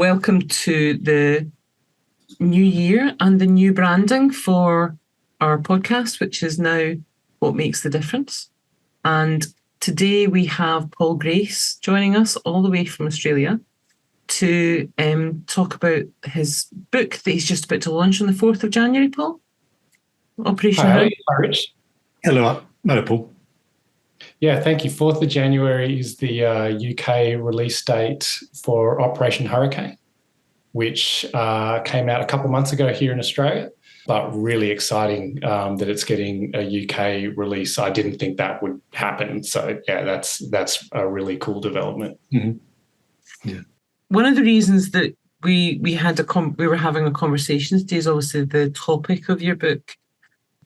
Welcome to the new year and the new branding for our podcast, which is now What Makes the Difference. And today we have Paul Grace joining us all the way from Australia to talk about his book that he's just about to launch on the 4th of January, Paul. Operation Hi, Rich. Hello, Paul. Yeah, thank you. 4th of January is the UK release date for Operation Hurricane, which came out a couple of months ago here in Australia, but really exciting that it's getting a UK release. I didn't think that would happen. So, yeah, that's a really cool development. Mm-hmm. Yeah. One of the reasons that we were having a conversation today is obviously the topic of your book.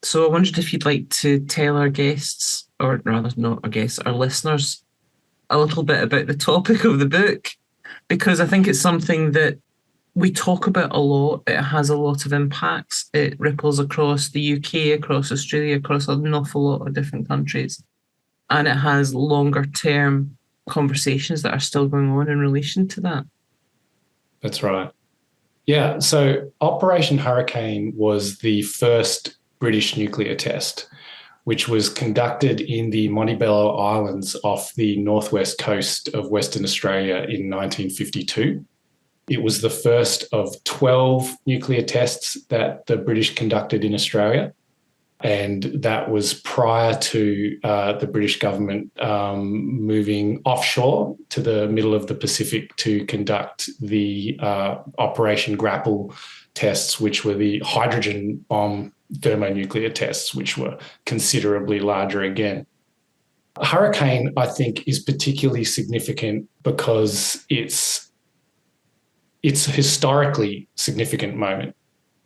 So I wondered if you'd like to tell our guests, or rather not our guests, our listeners, a little bit about the topic of the book, because I think it's something that we talk about a lot. It has a lot of impacts. It ripples across the UK, across Australia, across an awful lot of different countries. And it has longer term conversations that are still going on in relation to that. That's right. Yeah, so Operation Hurricane was the first British nuclear test, which was conducted in the Montebello Islands off the northwest coast of Western Australia in 1952. It was the first of 12 nuclear tests that the British conducted in Australia, and that was prior to the British government moving offshore to the middle of the Pacific to conduct the Operation Grapple tests, which were the hydrogen bomb thermonuclear tests, which were considerably larger again. Hurricane, I think, is particularly significant because it's a historically significant moment.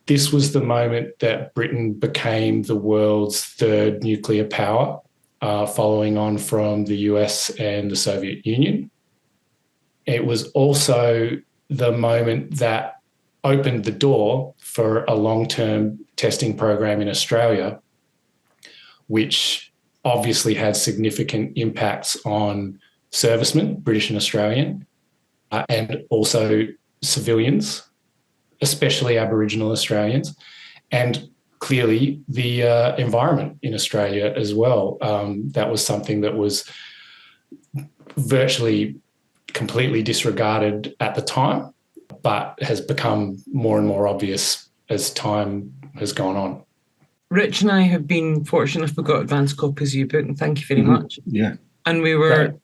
This was the moment that Britain became the world's third nuclear power, following on from the US and the Soviet Union. It was also the moment that opened the door for a long-term testing program in Australia, which obviously had significant impacts on servicemen, British and Australian, and also civilians, especially Aboriginal Australians, and clearly the environment in Australia as well. That was something that was virtually completely disregarded at the time, but has become more and more obvious as time has gone on. Rich and I have been fortunate enough we got advanced copies of your book, and thank you very much. Yeah. And we were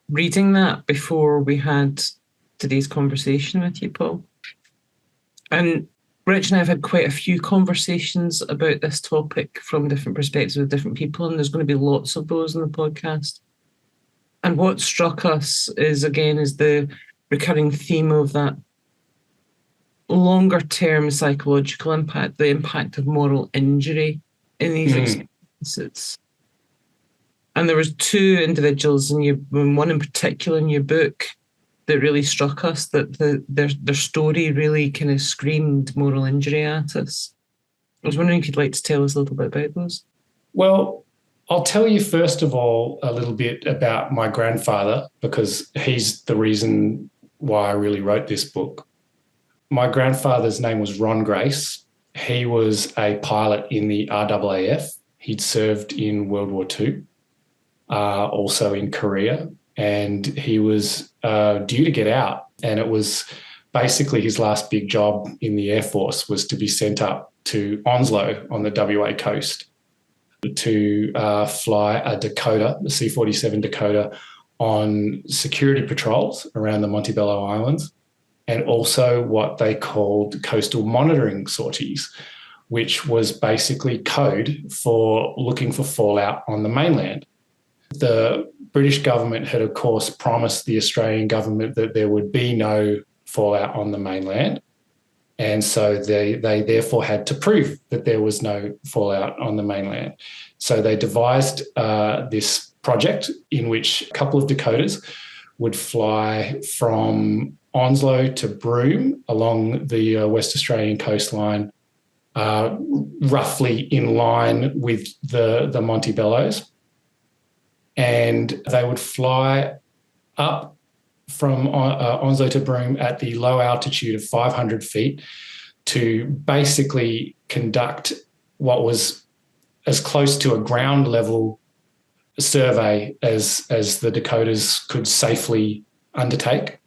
reading that before we had today's conversation with you, Paul. And Rich and I have had quite a few conversations about this topic from different perspectives with different people, and there's going to be lots of those in the podcast. And what struck us is the recurring theme of that longer term psychological impact, the impact of moral injury in these experiences. And there was two individuals one in particular in your book that really struck us, that their story really kind of screamed moral injury at us. I was wondering if you'd like to tell us a little bit about those. Well, I'll tell you first of all a little bit about my grandfather, because he's the reason why I really wrote this book. My grandfather's name was Ron Grace. He was a pilot in the RAAF. He'd served in World War II, also in Korea, and he was due to get out. And it was basically his last big job in the Air Force was to be sent up to Onslow on the WA coast to fly a Dakota, the C-47 Dakota, on security patrols around the Montebello Islands, and also what they called coastal monitoring sorties, which was basically code for looking for fallout on the mainland. The British government had, of course, promised the Australian government that there would be no fallout on the mainland. And so they therefore had to prove that there was no fallout on the mainland. So they devised this project in which a couple of Dakotas would fly from Onslow to Broome along the West Australian coastline, roughly in line with the Montebellos. And they would fly up from Onslow to Broome at the low altitude of 500 feet to basically conduct what was as close to a ground level survey as the Dakotas could safely undertake.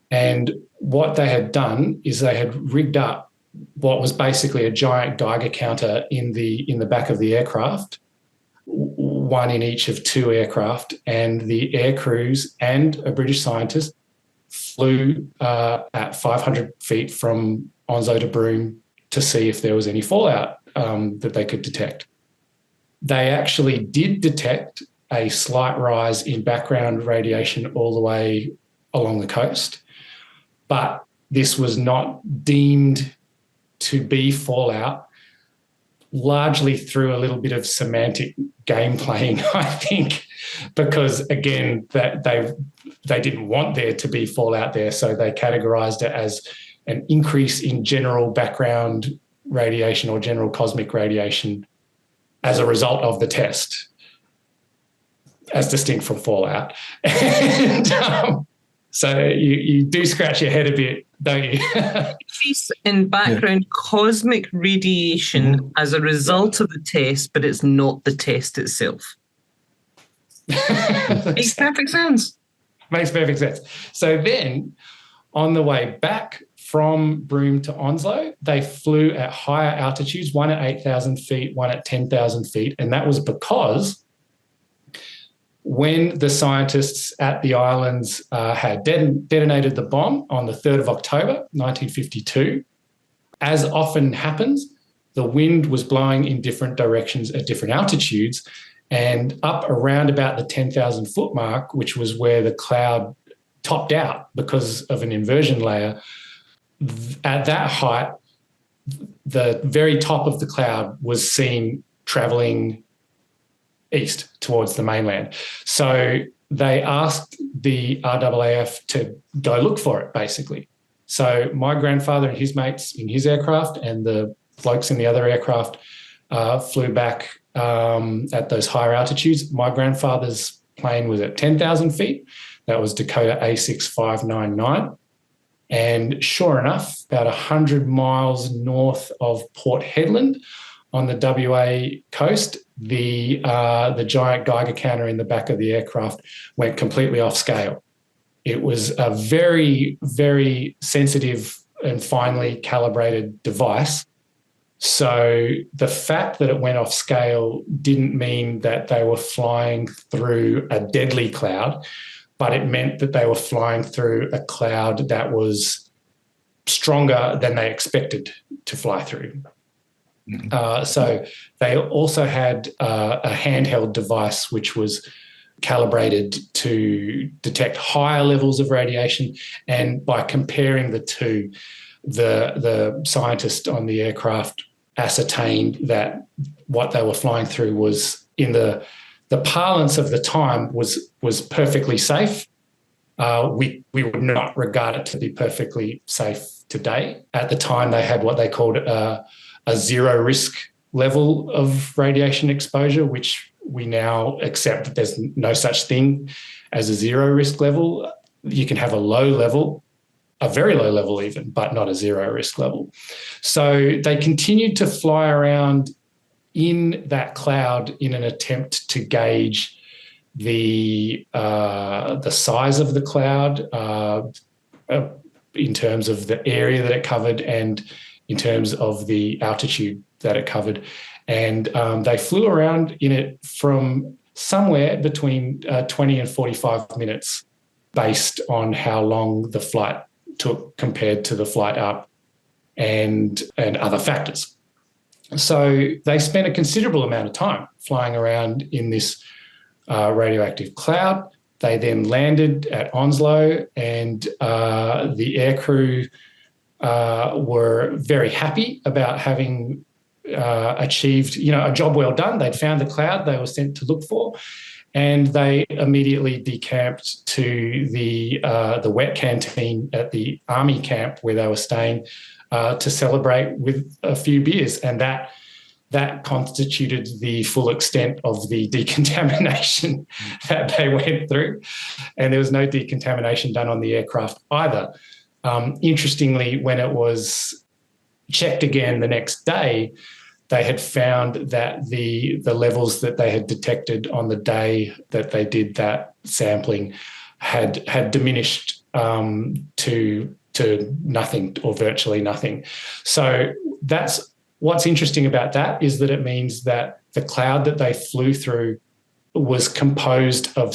And what they had done is they had rigged up what was basically a giant Geiger counter in the back of the aircraft, one in each of two aircraft, and the air crews and a British scientist flew at 500 feet from Onslow to Broome to see if there was any fallout that they could detect. They actually did detect a slight rise in background radiation all the way along the coast, but this was not deemed to be fallout, largely through a little bit of semantic game playing, I think, because, again, that they didn't want there to be fallout there, so they categorised it as an increase in general background radiation or general cosmic radiation as a result of the test, as distinct from fallout. And so you do scratch your head a bit, don't you? Increase in background cosmic radiation as a result of the test, but it's not the test itself. Makes perfect sense. Makes perfect sense. So then, on the way back from Broome to Onslow, they flew at higher altitudes, one at 8,000 feet, one at 10,000 feet, and that was because when the scientists at the islands had detonated the bomb on the 3rd of October, 1952, as often happens, the wind was blowing in different directions at different altitudes, and up around about the 10,000 foot mark, which was where the cloud topped out because of an inversion layer, at that height, the very top of the cloud was seen travelling east towards the mainland. So they asked the RAAF to go look for it, basically. So my grandfather and his mates in his aircraft and the blokes in the other aircraft flew back at those higher altitudes. My grandfather's plane was at 10,000 feet. That was Dakota A6599. And sure enough, about 100 miles north of Port Hedland on the WA coast, the giant Geiger counter in the back of the aircraft went completely off scale. It was a very, very sensitive and finely calibrated device. So the fact that it went off scale didn't mean that they were flying through a deadly cloud, but it meant that they were flying through a cloud that was stronger than they expected to fly through. So they also had a handheld device which was calibrated to detect higher levels of radiation, and by comparing the two, the scientist on the aircraft ascertained that what they were flying through was, in the parlance of the time, was perfectly safe. We would not regard it to be perfectly safe today. At the time, they had what they called a zero risk level of radiation exposure, which we now accept that there's no such thing as a zero risk level. You can have a low level, a very low level even, but not a zero risk level. So they continued to fly around in that cloud in an attempt to gauge the size of the cloud in terms of the area that it covered and in terms of the altitude that it covered. And they flew around in it from somewhere between 20 and 45 minutes based on how long the flight took compared to the flight up and other factors. So they spent a considerable amount of time flying around in this radioactive cloud. They then landed at Onslow, and the aircrew were very happy about having achieved, a job well done. They'd found the cloud they were sent to look for, and they immediately decamped to the wet canteen at the army camp where they were staying to celebrate with a few beers. And that that constituted the full extent of the decontamination that they went through. And there was no decontamination done on the aircraft either. Interestingly, when it was checked again the next day, they had found that the levels that they had detected on the day that they did that sampling had diminished to nothing or virtually nothing. So that's what's interesting about that, is that it means that the cloud that they flew through was composed of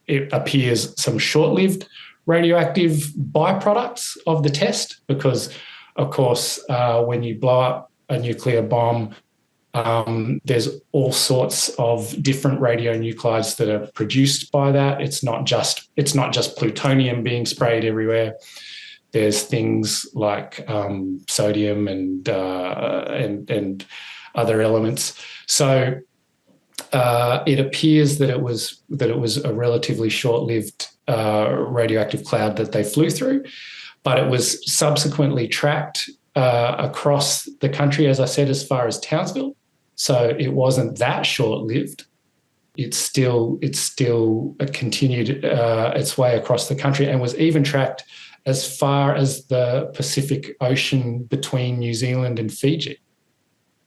it appears, some short-lived radioactive byproducts of the test, because, of course, when you blow up a nuclear bomb, there's all sorts of different radionuclides that are produced by that. It's not just plutonium being sprayed everywhere. There's things like sodium and other elements. So it appears that it was a relatively short-lived radioactive cloud that they flew through, but it was subsequently tracked across the country, as I said, as far as Townsville. So it wasn't that short-lived. It still continued its way across the country and was even tracked as far as the Pacific Ocean between New Zealand and Fiji.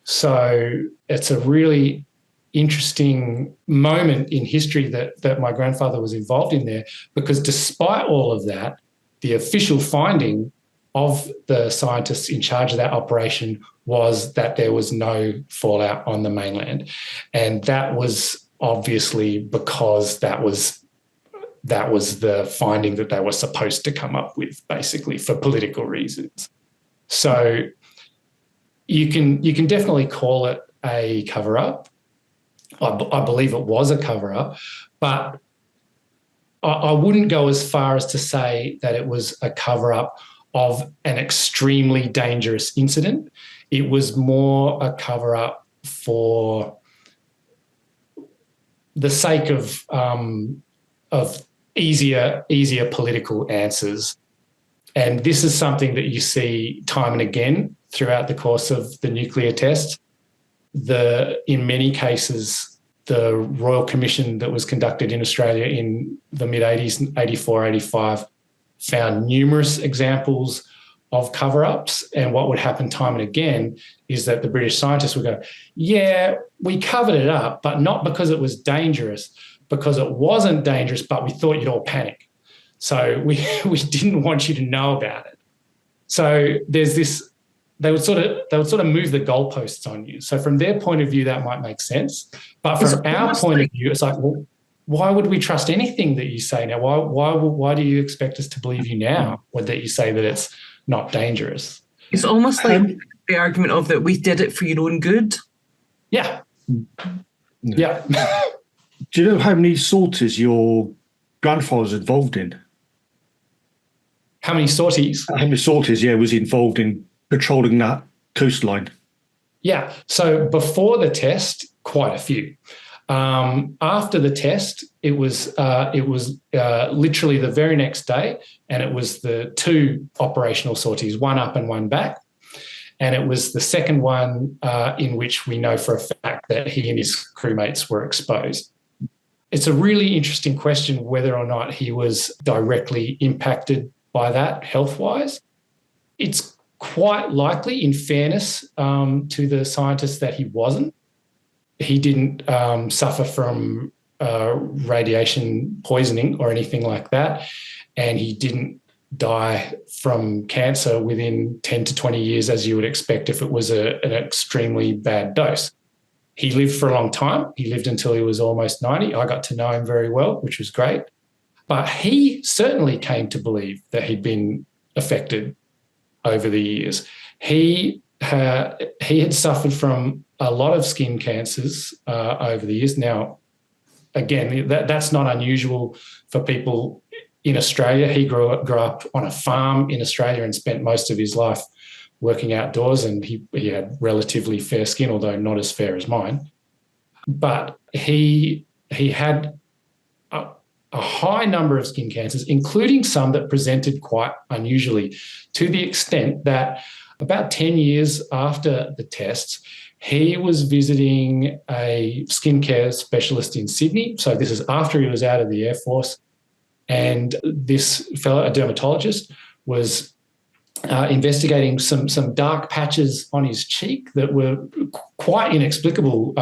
So it's a really interesting moment in history that my grandfather was involved in there, because despite all of that, the official finding of the scientists in charge of that operation was that there was no fallout on the mainland. And that was obviously because that was the finding that they were supposed to come up with, basically, for political reasons. So you can definitely call it a cover-up. I believe it was a cover-up, but I wouldn't go as far as to say that it was a cover-up of an extremely dangerous incident. It was more a cover-up for the sake of easier political answers. And this is something that you see time and again throughout the course of the nuclear test. In many cases, the Royal Commission that was conducted in Australia in the mid-80s, 84, 85, found numerous examples of cover-ups. And what would happen time and again is that the British scientists would go, yeah, we covered it up, but not because it was dangerous, because it wasn't dangerous, but we thought you'd all panic. So we didn't want you to know about it. So there's this, they would sort of move the goalposts on you. So from their point of view, that might make sense. But from our point of view, it's like, well, why would we trust anything that you say now? Why do you expect us to believe you now, or that you say that it's not dangerous? It's almost like the argument of that we did it for your own good. Yeah. Yeah. Do you know how many sorties your grandfather was involved in? How many sorties? How many sorties, was involved in patrolling that coastline? Yeah. So before the test, quite a few. After the test, it was literally the very next day, and it was the two operational sorties, one up and one back. And it was the second one in which we know for a fact that he and his crewmates were exposed. It's a really interesting question whether or not he was directly impacted by that health-wise. It's quite likely, in fairness to the scientists, that he wasn't. He didn't suffer from radiation poisoning or anything like that, and he didn't die from cancer within 10 to 20 years, as you would expect if it was an extremely bad dose. He lived for a long time. He lived until he was almost 90. I got to know him very well, which was great. But he certainly came to believe that he'd been affected over the years. He had suffered from a lot of skin cancers over the years. Now, again, that's not unusual for people in Australia. He grew up on a farm in Australia and spent most of his life working outdoors, and he had relatively fair skin, although not as fair as mine. But he had a high number of skin cancers, including some that presented quite unusually, to the extent that about 10 years after the tests, He was visiting a skincare specialist in Sydney. So this is after he was out of the Air Force. And this fellow, a dermatologist, was investigating some dark patches on his cheek that were quite inexplicable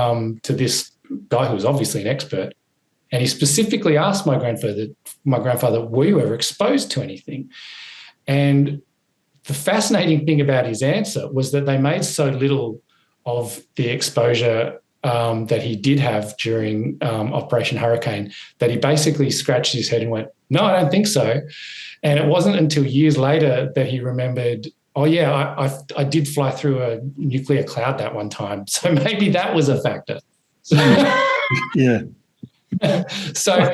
to this guy who was obviously an expert. And he specifically asked my grandfather, were you ever exposed to anything? And the fascinating thing about his answer was that they made so little of the exposure that he did have during Operation Hurricane that he basically scratched his head and went, no, I don't think so. And it wasn't until years later that he remembered, oh, yeah, I did fly through a nuclear cloud that one time. So maybe that was a factor. Yeah. So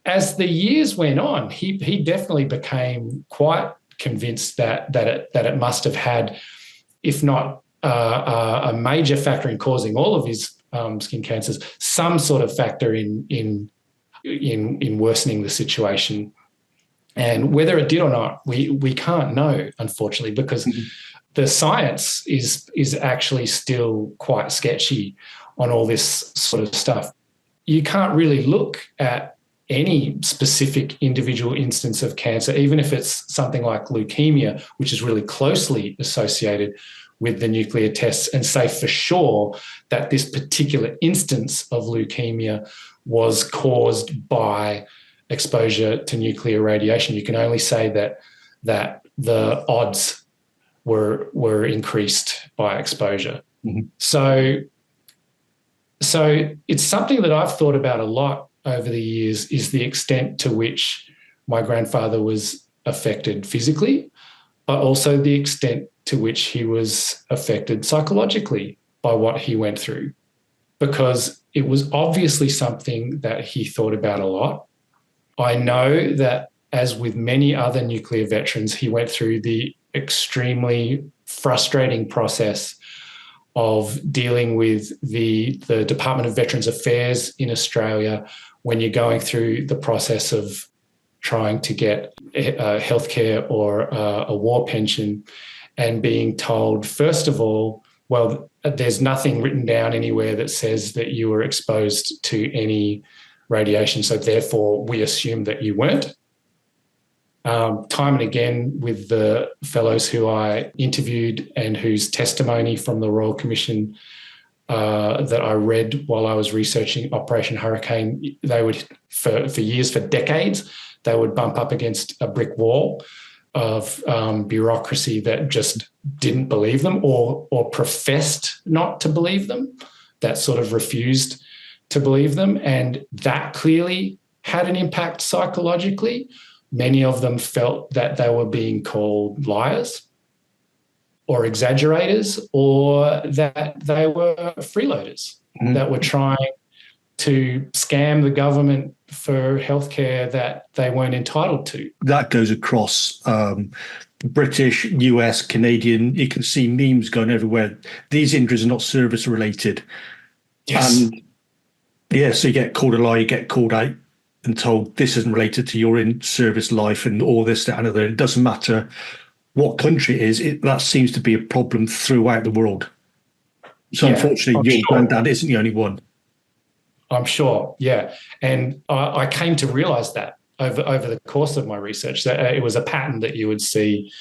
as the years went on, he definitely became quite convinced that it must have had, if not a major factor in causing all of his skin cancers, some sort of factor in worsening the situation. And whether it did or not, we can't know, unfortunately, because the science is actually still quite sketchy on all this sort of stuff. You can't really look at any specific individual instance of cancer, even if it's something like leukemia, which is really closely associated with the nuclear tests, and say for sure that this particular instance of leukemia was caused by exposure to nuclear radiation. You can only say that the odds were increased by exposure. Mm-hmm. So it's something that I've thought about a lot over the years, is the extent to which my grandfather was affected physically, but also the extent to which he was affected psychologically by what he went through, because it was obviously something that he thought about a lot. I know that, as with many other nuclear veterans, he went through the extremely frustrating process of dealing with the Department of Veterans Affairs in Australia when you're going through the process of trying to get healthcare or a war pension, and being told, first of all, well, there's nothing written down anywhere that says that you were exposed to any radiation, so therefore we assume that you weren't. Time and again with the fellows who I interviewed and whose testimony from the Royal Commission that I read while I was researching Operation Hurricane, they would, for years, for decades, they would bump up against a brick wall of bureaucracy that just didn't believe them or professed not to believe them, that sort of refused to believe them. And that clearly had an impact psychologically. Many of them felt that they were being called liars or exaggerators, or that they were freeloaders that were trying to scam the government for healthcare that they weren't entitled to. That goes across British, US, Canadian. You can see memes going everywhere. These injuries are not service related. Yes. And yeah, so you get called a liar, you get called out and told this isn't related to your in-service life and all this, that, and other. It doesn't matter what country it is. That seems to be a problem throughout the world. So unfortunately, your granddad isn't the only one. I'm sure, yeah. And I came to realise that over the course of my research, that it was a pattern that you would see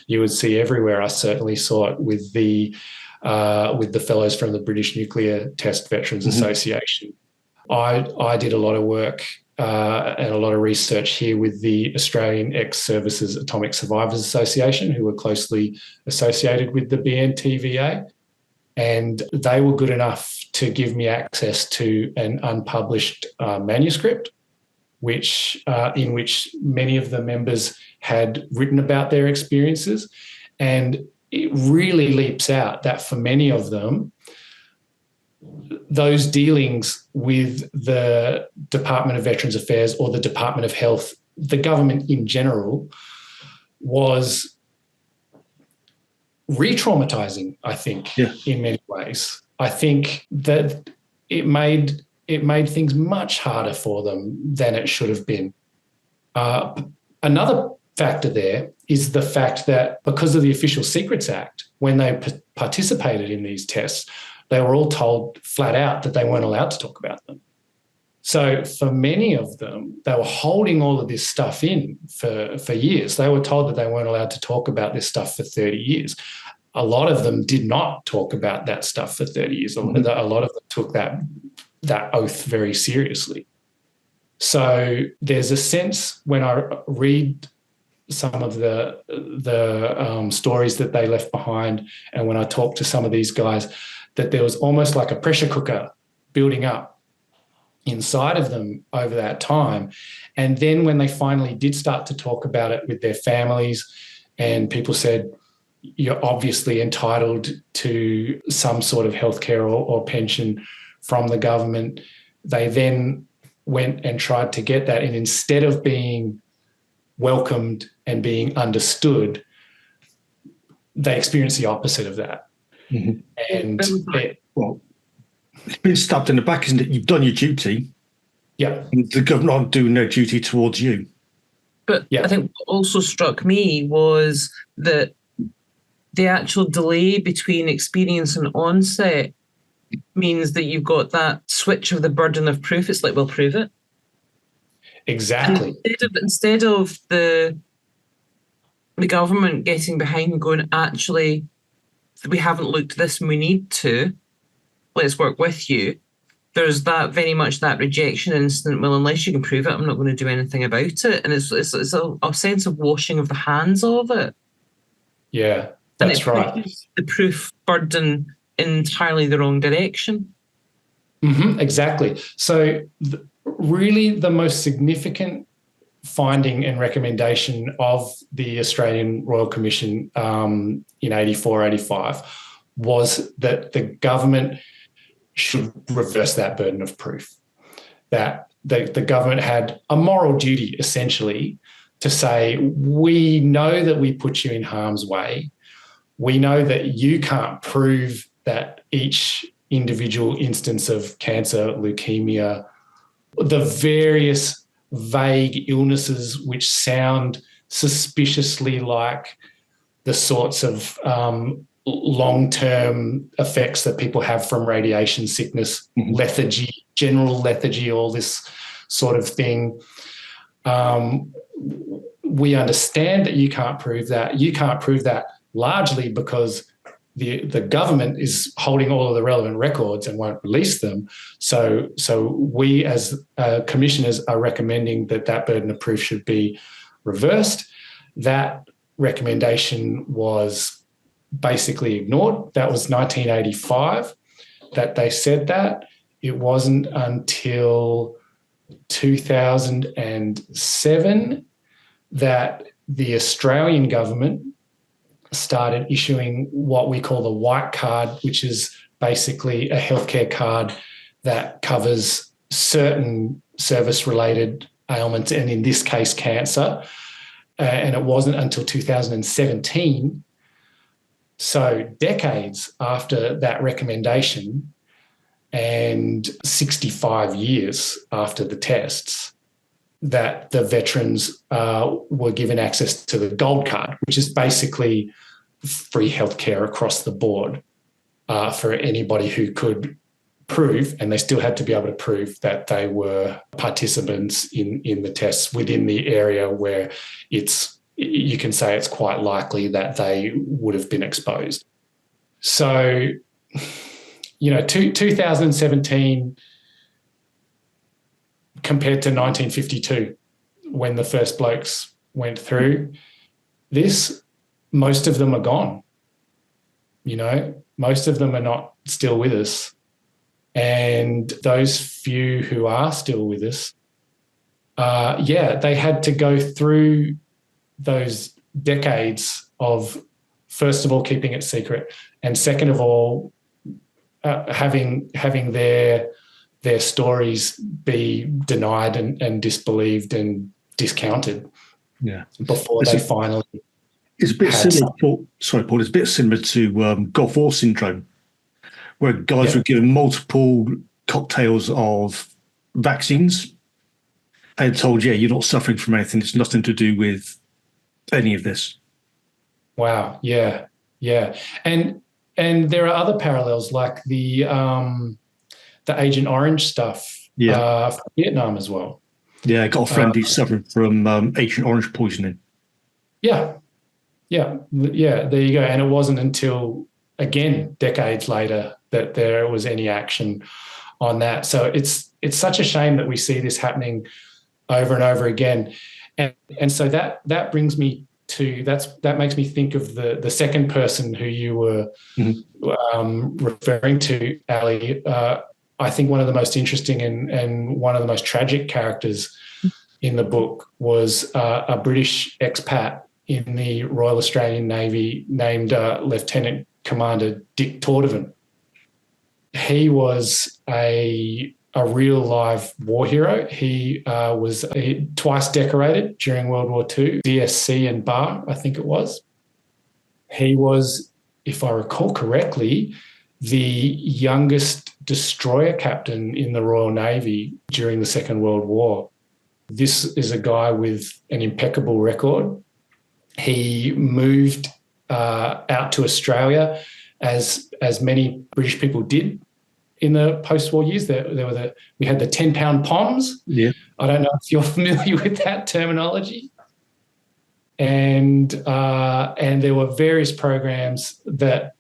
everywhere. I certainly saw it with the fellows from the British Nuclear Test Veterans Association. I did a lot of work and a lot of research here with the Australian Ex-Services Atomic Survivors Association, who were closely associated with the BNTVA. And they were good enough to give me access to an unpublished manuscript, in which many of the members had written about their experiences. And it really leaps out that for many of them, those dealings with the Department of Veterans Affairs or the Department of Health, the government in general, was re-traumatizing, I think, in many ways. I think that it made things much harder for them than it should have been. Another factor there is the fact that because of the Official Secrets Act, when they participated in these tests, they were all told flat out that they weren't allowed to talk about them. So for many of them, they were holding all of this stuff in for years. They were told that they weren't allowed to talk about this stuff for 30 years. A lot of them did not talk about that stuff for 30 years. A lot of them took that oath very seriously. So there's a sense when I read some of the stories that they left behind, and when I talk to some of these guys, that there was almost like a pressure cooker building up inside of them over that time. And then when they finally did start to talk about it with their families, and people said, you're obviously entitled to some sort of healthcare or pension from the government, they then went and tried to get that. And instead of being welcomed and being understood, they experienced the opposite of that. Mm-hmm. And it's been stabbed in the back, isn't it? You've done your duty. Yeah. And the government aren't doing their duty towards you. But I think what also struck me was that the actual delay between experience and onset means that you've got that switch of the burden of proof. It's like, well, prove it. Exactly. Instead of the government getting behind and going, actually, we haven't looked at this and we need to, let's work with you. There's that very much that rejection instant, well, unless you can prove it, I'm not going to do anything about it. And it's a sense of washing of the hands of it. Yeah, that's right. The proof burden in entirely the wrong direction. Mm-hmm, exactly. So really the most significant finding and recommendation of the Australian Royal Commission in 84, 85 was that the government should reverse that burden of proof, that the government had a moral duty essentially to say, we know that we put you in harm's way. We know that you can't prove that each individual instance of cancer, leukemia, the various vague illnesses which sound suspiciously like the sorts of long-term effects that people have from radiation sickness, lethargy, general lethargy, all this sort of thing. We understand that you can't prove that. You can't prove that largely because the government is holding all of the relevant records and won't release them. So we as commissioners are recommending that burden of proof should be reversed. That recommendation was basically ignored. That was 1985 that they said that. It wasn't until 2007 that the Australian government started issuing what we call the white card, which is basically a healthcare card that covers certain service-related ailments, and in this case, cancer. And it wasn't until 2017, so decades after that recommendation and 65 years after the tests, that the veterans were given access to the gold card, which is basically free healthcare across the board for anybody who could prove, and they still had to be able to prove that they were participants in the tests within the area where you can say it's quite likely that they would have been exposed. So, 2017 compared to 1952, when the first blokes went through this, most of them are gone. Most of them are not still with us. And those few who are still with us, they had to go through those decades of, first of all, keeping it secret, and second of all, having their stories be denied and disbelieved and discounted. Yeah, before they finally. It's a bit similar. Paul. It's a bit similar to Gulf War syndrome, where guys were given multiple cocktails of vaccines and told, "Yeah, you're not suffering from anything. It's nothing to do with any of this." Wow. Yeah. Yeah. And there are other parallels like the Agent Orange stuff for Vietnam as well. Yeah, I got a friend who suffered from Agent Orange poisoning. Yeah. There you go. And it wasn't until, again, decades later that there was any action on that. So it's such a shame that we see this happening over and over again. And so that brings me to, that makes me think of the second person who you were referring to, Ali. I think one of the most interesting and one of the most tragic characters in the book was a British expat in the Royal Australian Navy named Lieutenant Commander Dick Taudevin. He was a real live war hero. He was twice decorated during World War II, DSC and Bar, I think it was. He was, if I recall correctly, the youngest destroyer captain in the Royal Navy during the Second World War. This is a guy with an impeccable record. He moved out to Australia, as many British people did in the post-war years. We had the 10-pound POMs. Yeah. I don't know if you're familiar with that terminology. And there were various programs that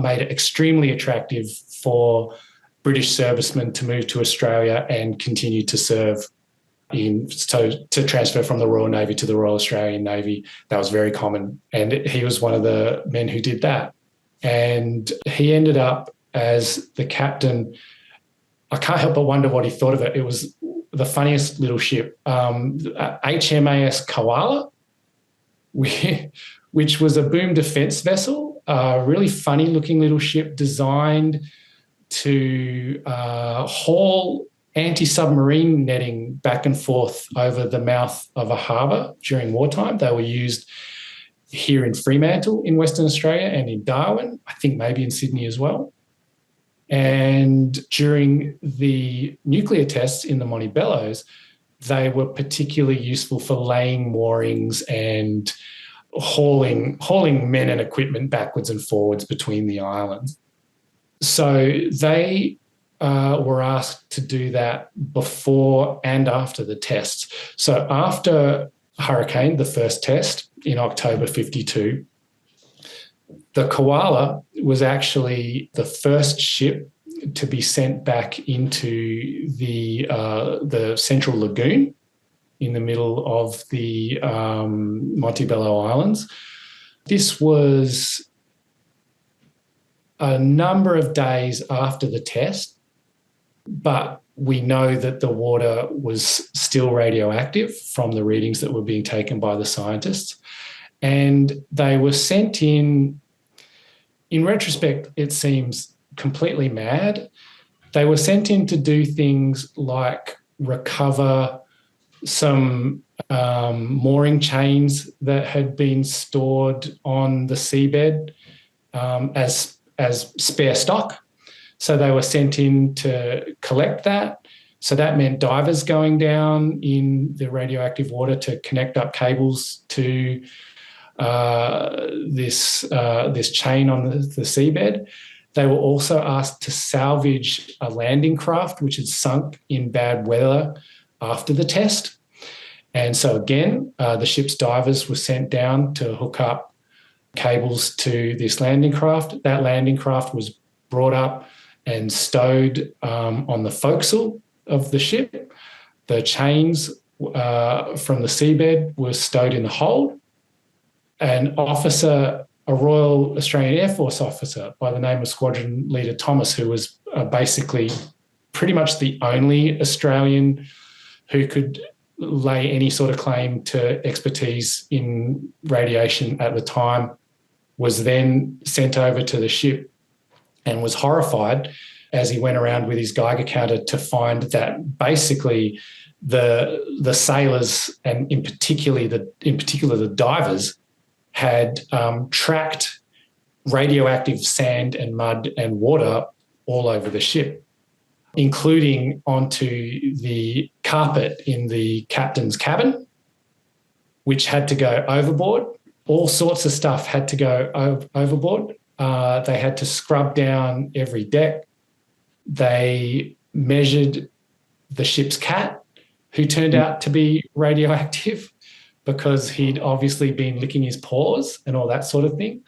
made it extremely attractive for British servicemen to move to Australia and continue to serve to transfer from the Royal Navy to the Royal Australian Navy. That was very common. And he was one of the men who did that. And he ended up as the captain. I can't help but wonder what he thought of it. It was the funniest little ship, HMS Koala, which was a boom defense vessel, a really funny looking little ship designed to haul anti-submarine netting back and forth over the mouth of a harbour during wartime. They were used here in Fremantle in Western Australia and in Darwin, I think maybe in Sydney as well. And during the nuclear tests in the Montebellos, they were particularly useful for laying moorings and hauling men and equipment backwards and forwards between the islands. So they were asked to do that before and after the tests. So after Hurricane, the first test in October 52, the Koala was actually the first ship to be sent back into the Central Lagoon in the middle of the Montebello Islands. This was a number of days after the test, but we know that the water was still radioactive from the readings that were being taken by the scientists. And they were sent in retrospect, it seems completely mad. They were sent in to do things like recover some mooring chains that had been stored on the seabed as spare stock. So they were sent in to collect that. So that meant divers going down in the radioactive water to connect up cables to this chain on the seabed. They were also asked to salvage a landing craft which had sunk in bad weather after the test. And so again, the ship's divers were sent down to hook up cables to this landing craft. That landing craft was brought up and stowed on the forecastle of the ship. The chains from the seabed were stowed in the hold. An officer, a Royal Australian Air Force officer by the name of Squadron Leader Thomas, who was basically pretty much the only Australian who could lay any sort of claim to expertise in radiation at the time, was then sent over to the ship and was horrified as he went around with his Geiger counter to find that basically the sailors and in particular the divers had tracked radioactive sand and mud and water all over the ship, including onto the carpet in the captain's cabin, which had to go overboard all sorts of stuff had to go overboard. They had to scrub down every deck. They measured the ship's cat, who turned out to be radioactive because he'd obviously been licking his paws and all that sort of thing.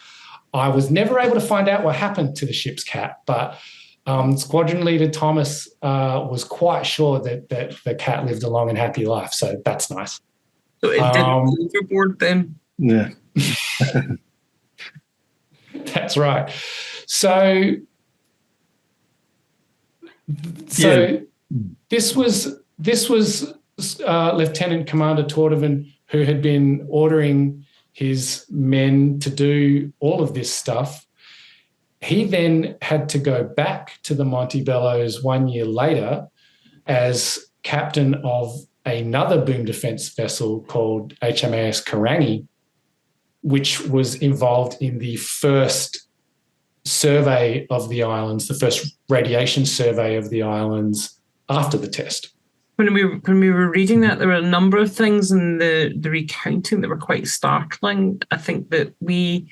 I was never able to find out what happened to the ship's cat, but Squadron Leader Thomas was quite sure that the cat lived a long and happy life, so that's nice. So it didn't go overboard then? Yeah. That's right. So Yeah. this was Lieutenant Commander Taudevin, who had been ordering his men to do all of this stuff. He then had to go back to the Montebellos 1 year later as captain of another boom defence vessel called HMS Karangi, which was involved in the first survey of the islands, the first radiation survey of the islands after the test. When we were reading that, there were a number of things in the recounting that were quite startling. I think that we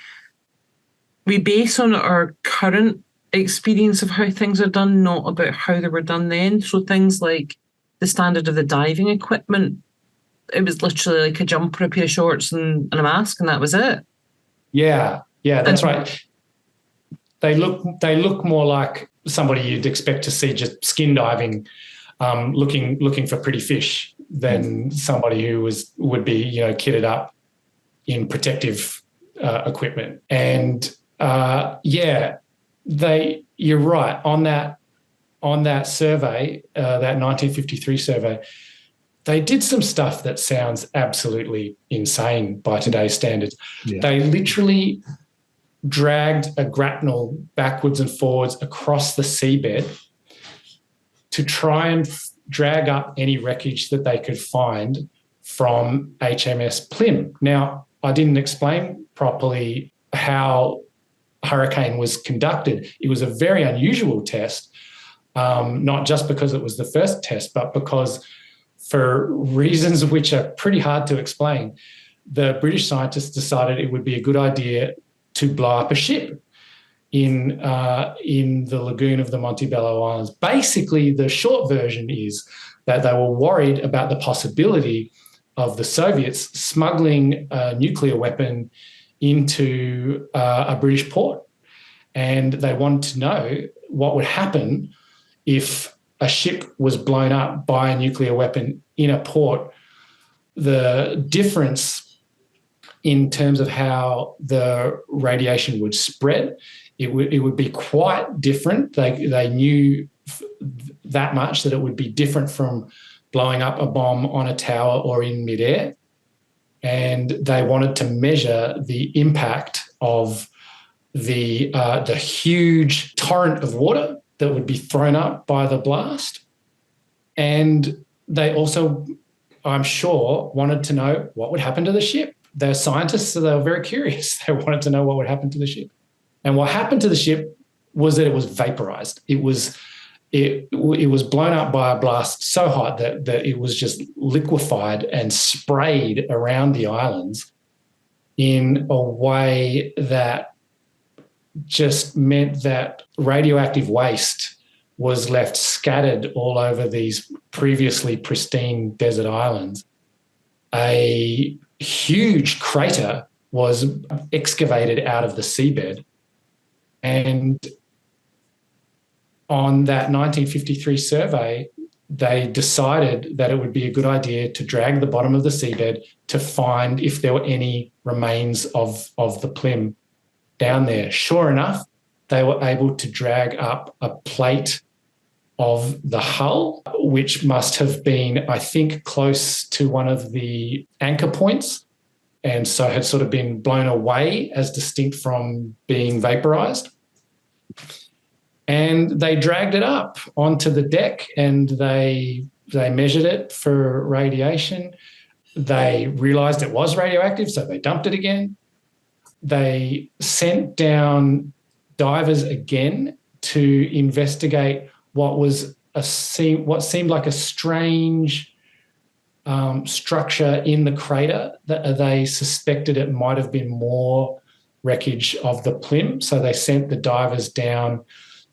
base on our current experience of how things are done, not about how they were done then. So things like the standard of the diving equipment, it was literally like a jumper, a pair of shorts and a mask, and that was it. Yeah, that's right. They look more like somebody you'd expect to see just skin diving, looking for pretty fish, than somebody who would be kitted up in protective equipment. And you're right on that survey, that 1953 survey. They did some stuff that sounds absolutely insane by today's standards. Yeah. They literally dragged a grapnel backwards and forwards across the seabed to try and drag up any wreckage that they could find from HMS Plym. Now, I didn't explain properly how Hurricane was conducted. It was a very unusual test, not just because it was the first test, but because, for reasons which are pretty hard to explain, the British scientists decided it would be a good idea to blow up a ship in the lagoon of the Montebello Islands. Basically, the short version is that they were worried about the possibility of the Soviets smuggling a nuclear weapon into a British port. And they wanted to know what would happen if a ship was blown up by a nuclear weapon in a port. The difference in terms of how the radiation would spread, it would be quite different. They knew that much, that it would be different from blowing up a bomb on a tower or in midair. And they wanted to measure the impact of the huge torrent of water that would be thrown up by the blast. And they also, I'm sure, wanted to know what would happen to the ship. They're scientists, so they were very curious. They wanted to know what would happen to the ship. And what happened to the ship was that it was vaporized. It was blown up by a blast so hot that it was just liquefied and sprayed around the islands in a way that just meant that radioactive waste was left scattered all over these previously pristine desert islands. A huge crater was excavated out of the seabed, and on that 1953 survey, they decided that it would be a good idea to drag the bottom of the seabed to find if there were any remains of the Plym down there. Sure enough, they were able to drag up a plate of the hull, which must have been, I think, close to one of the anchor points, and so had sort of been blown away as distinct from being vaporized. And they dragged it up onto the deck and they measured it for radiation. They realized it was radioactive, so they dumped it again. They sent down divers again to investigate what seemed like a strange structure in the crater that they suspected it might have been more wreckage of the Plym. So they sent the divers down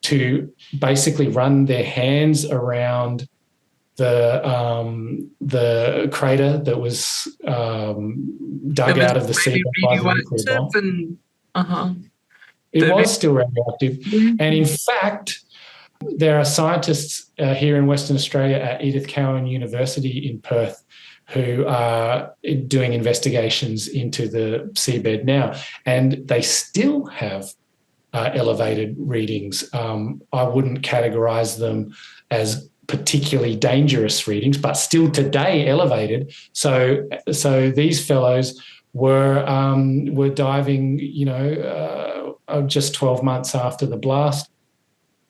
to basically run their hands around the crater that was dug out of the sea by the nuclear bomb. It was still radioactive. And in fact, there are scientists here in Western Australia at Edith Cowan University in Perth who are doing investigations into the seabed now, and they still have elevated readings. I wouldn't categorise them as particularly dangerous readings, but still today elevated. So these fellows were diving, just 12 months after the blast,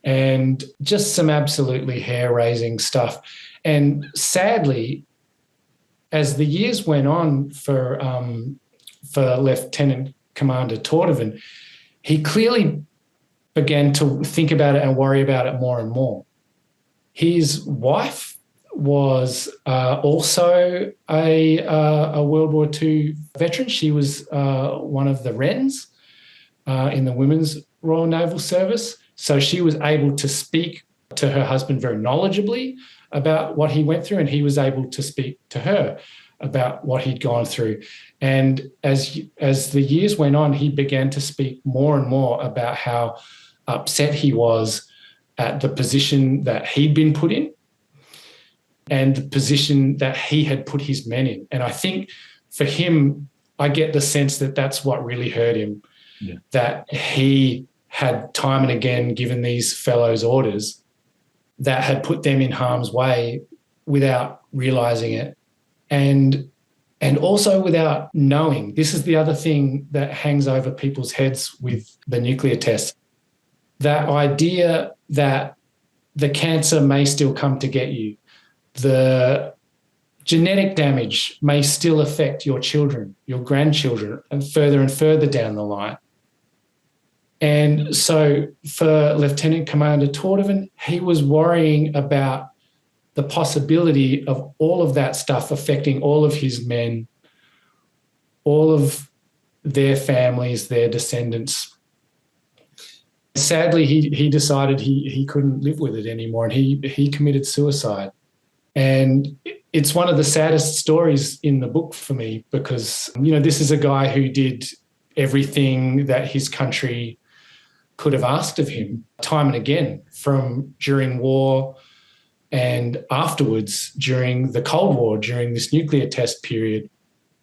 and just some absolutely hair-raising stuff. And sadly, as the years went on for Lieutenant Commander Taudevin, he clearly began to think about it and worry about it more and more. His wife was also a World War II veteran. She was one of the Wrens in the Women's Royal Naval Service. So she was able to speak to her husband very knowledgeably about what he went through, and he was able to speak to her about what he'd gone through. And as the years went on, he began to speak more and more about how upset he was at the position that he'd been put in and the position that he had put his men in. And I think for him, I get the sense that that's what really hurt him, that he had time and again given these fellows orders that had put them in harm's way without realising it, and also without knowing. This is the other thing that hangs over people's heads with the nuclear test, that idea that the cancer may still come to get you, the genetic damage may still affect your children, your grandchildren, and further down the line. And so for Lieutenant Commander Taudevin, he was worrying about the possibility of all of that stuff affecting all of his men, all of their families, their descendants. Sadly, he decided he couldn't live with it anymore, and he committed suicide. And it's one of the saddest stories in the book for me because, this is a guy who did everything that his country could have asked of him time and again, from during war and afterwards during the Cold War, during this nuclear test period.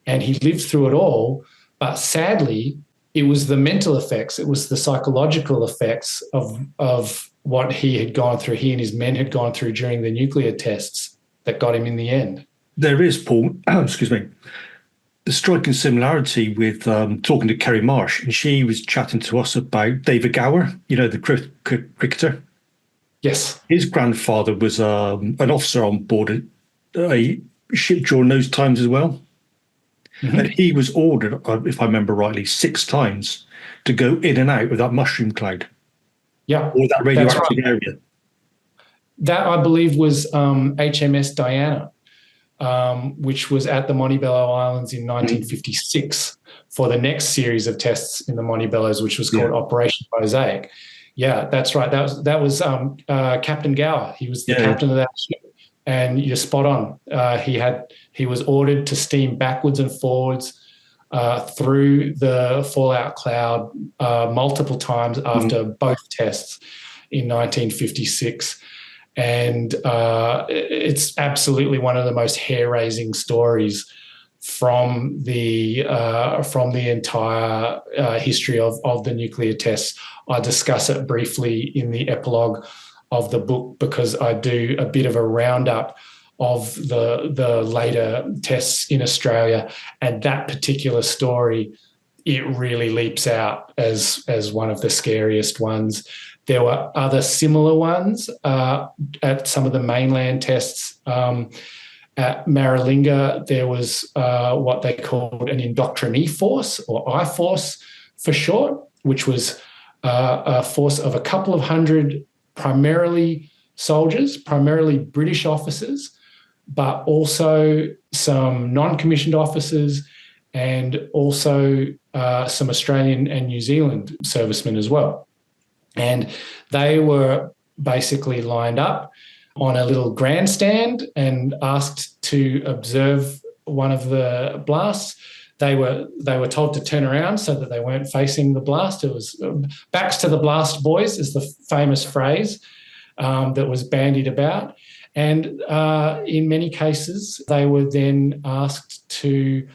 And he lived through it all. But sadly, it was the mental effects, it was the psychological effects of what he had gone through, he and his men had gone through during the nuclear tests that got him in the end. There is, Paul, excuse me, the striking similarity with talking to Kerry Marsh, and she was chatting to us about David Gower, the cricketer. Yes. His grandfather was an officer on board a ship during those times as well. Mm-hmm. And he was ordered, if I remember rightly, 6 times to go in and out of that mushroom cloud. Yeah. Or that radioactive area. That, I believe, was HMS Diana, which was at the Montebello Islands in 1956 for the next series of tests in the Montebellos, which was called Operation Mosaic. Yeah, that's right. That was Captain Gower. He was the captain of that ship. And you're spot on. He was ordered to steam backwards and forwards through the fallout cloud multiple times after both tests in 1956. And it's absolutely one of the most hair-raising stories from the entire history of the nuclear tests. I discuss it briefly in the epilogue of the book because I do a bit of a roundup of the later tests in Australia, and that particular story, it really leaps out as one of the scariest ones. There were other similar ones at some of the mainland tests. At Maralinga, there was what they called an indoctrinee force, or I-Force for short, which was a force of a couple of hundred primarily soldiers, primarily British officers, but also some non-commissioned officers and also some Australian and New Zealand servicemen as well. And they were basically lined up on a little grandstand and asked to observe one of the blasts. They were told to turn around so that they weren't facing the blast. It was backs to the blast, boys, is the famous phrase that was bandied about. And in many cases, they were then asked to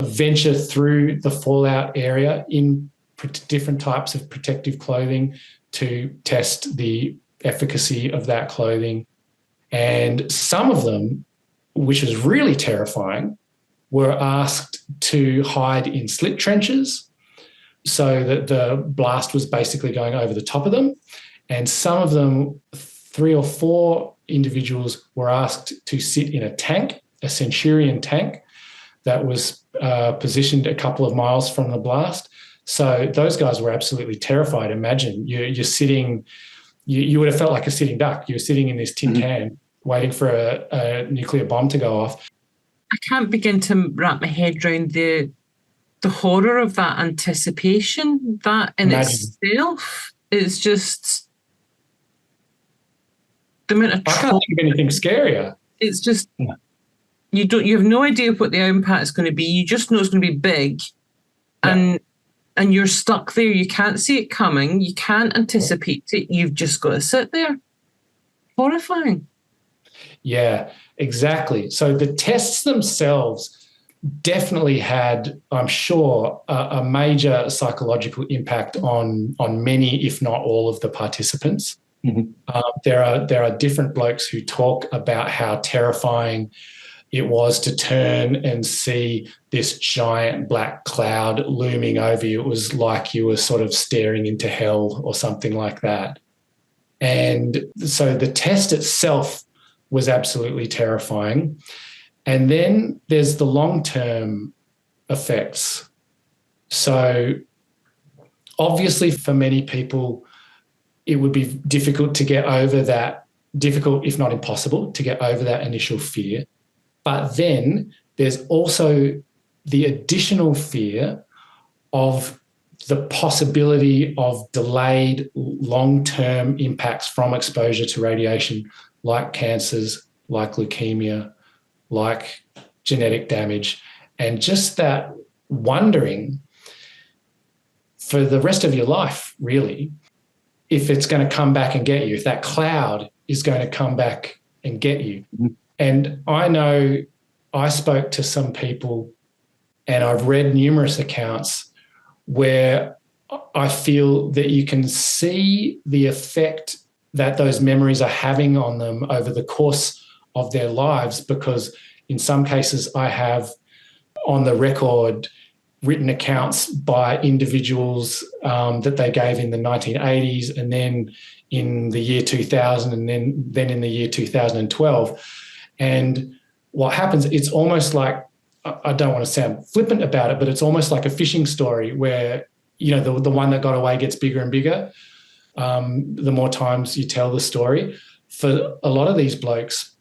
venture through the fallout area in different types of protective clothing to test the efficacy of that clothing. And some of them, which was really terrifying, were asked to hide in slit trenches so that the blast was basically going over the top of them. And some of them, 3 or 4 individuals, were asked to sit in a tank, a Centurion tank, that was positioned a couple of miles from the blast. So those guys were absolutely terrified. Imagine you're sitting, you would have felt like a sitting duck. You were sitting in this tin can waiting for a nuclear bomb to go off. I can't begin to wrap my head around the horror of that anticipation. That in itself is just the amount of I can't think of anything scarier. It's just you have no idea what the impact is going to be. You just know it's going to be big, and you're stuck there. You can't see it coming. You can't anticipate it. You've just got to sit there. Horrifying. Yeah, exactly. So the tests themselves definitely had, I'm sure, a major psychological impact on many, if not all, of the participants. There are different blokes who talk about how terrifying it was to turn and see this giant black cloud looming over you. It was like you were sort of staring into hell or something like that. And so the test itself was absolutely terrifying. And then there's the long-term effects. So obviously for many people, it would be difficult to get over that, difficult if not impossible, to get over that initial fear. But then there's also the additional fear of the possibility of delayed long-term impacts from exposure to radiation, like cancers, like leukemia, like genetic damage, and just that wondering for the rest of your life, really, if it's going to come back and get you, if that cloud is going to come back and get you. And I know I spoke to some people and I've read numerous accounts where I feel that you can see the effect that those memories are having on them over the course of their lives, because in some cases I have on the record written accounts by individuals that they gave in the 1980s and then in the year 2000 and then in the year 2012. And what happens, it's almost like, I don't want to sound flippant about it, but it's almost like a fishing story where, you know, the one that got away gets bigger and bigger the more times you tell the story. For a lot of these blokes,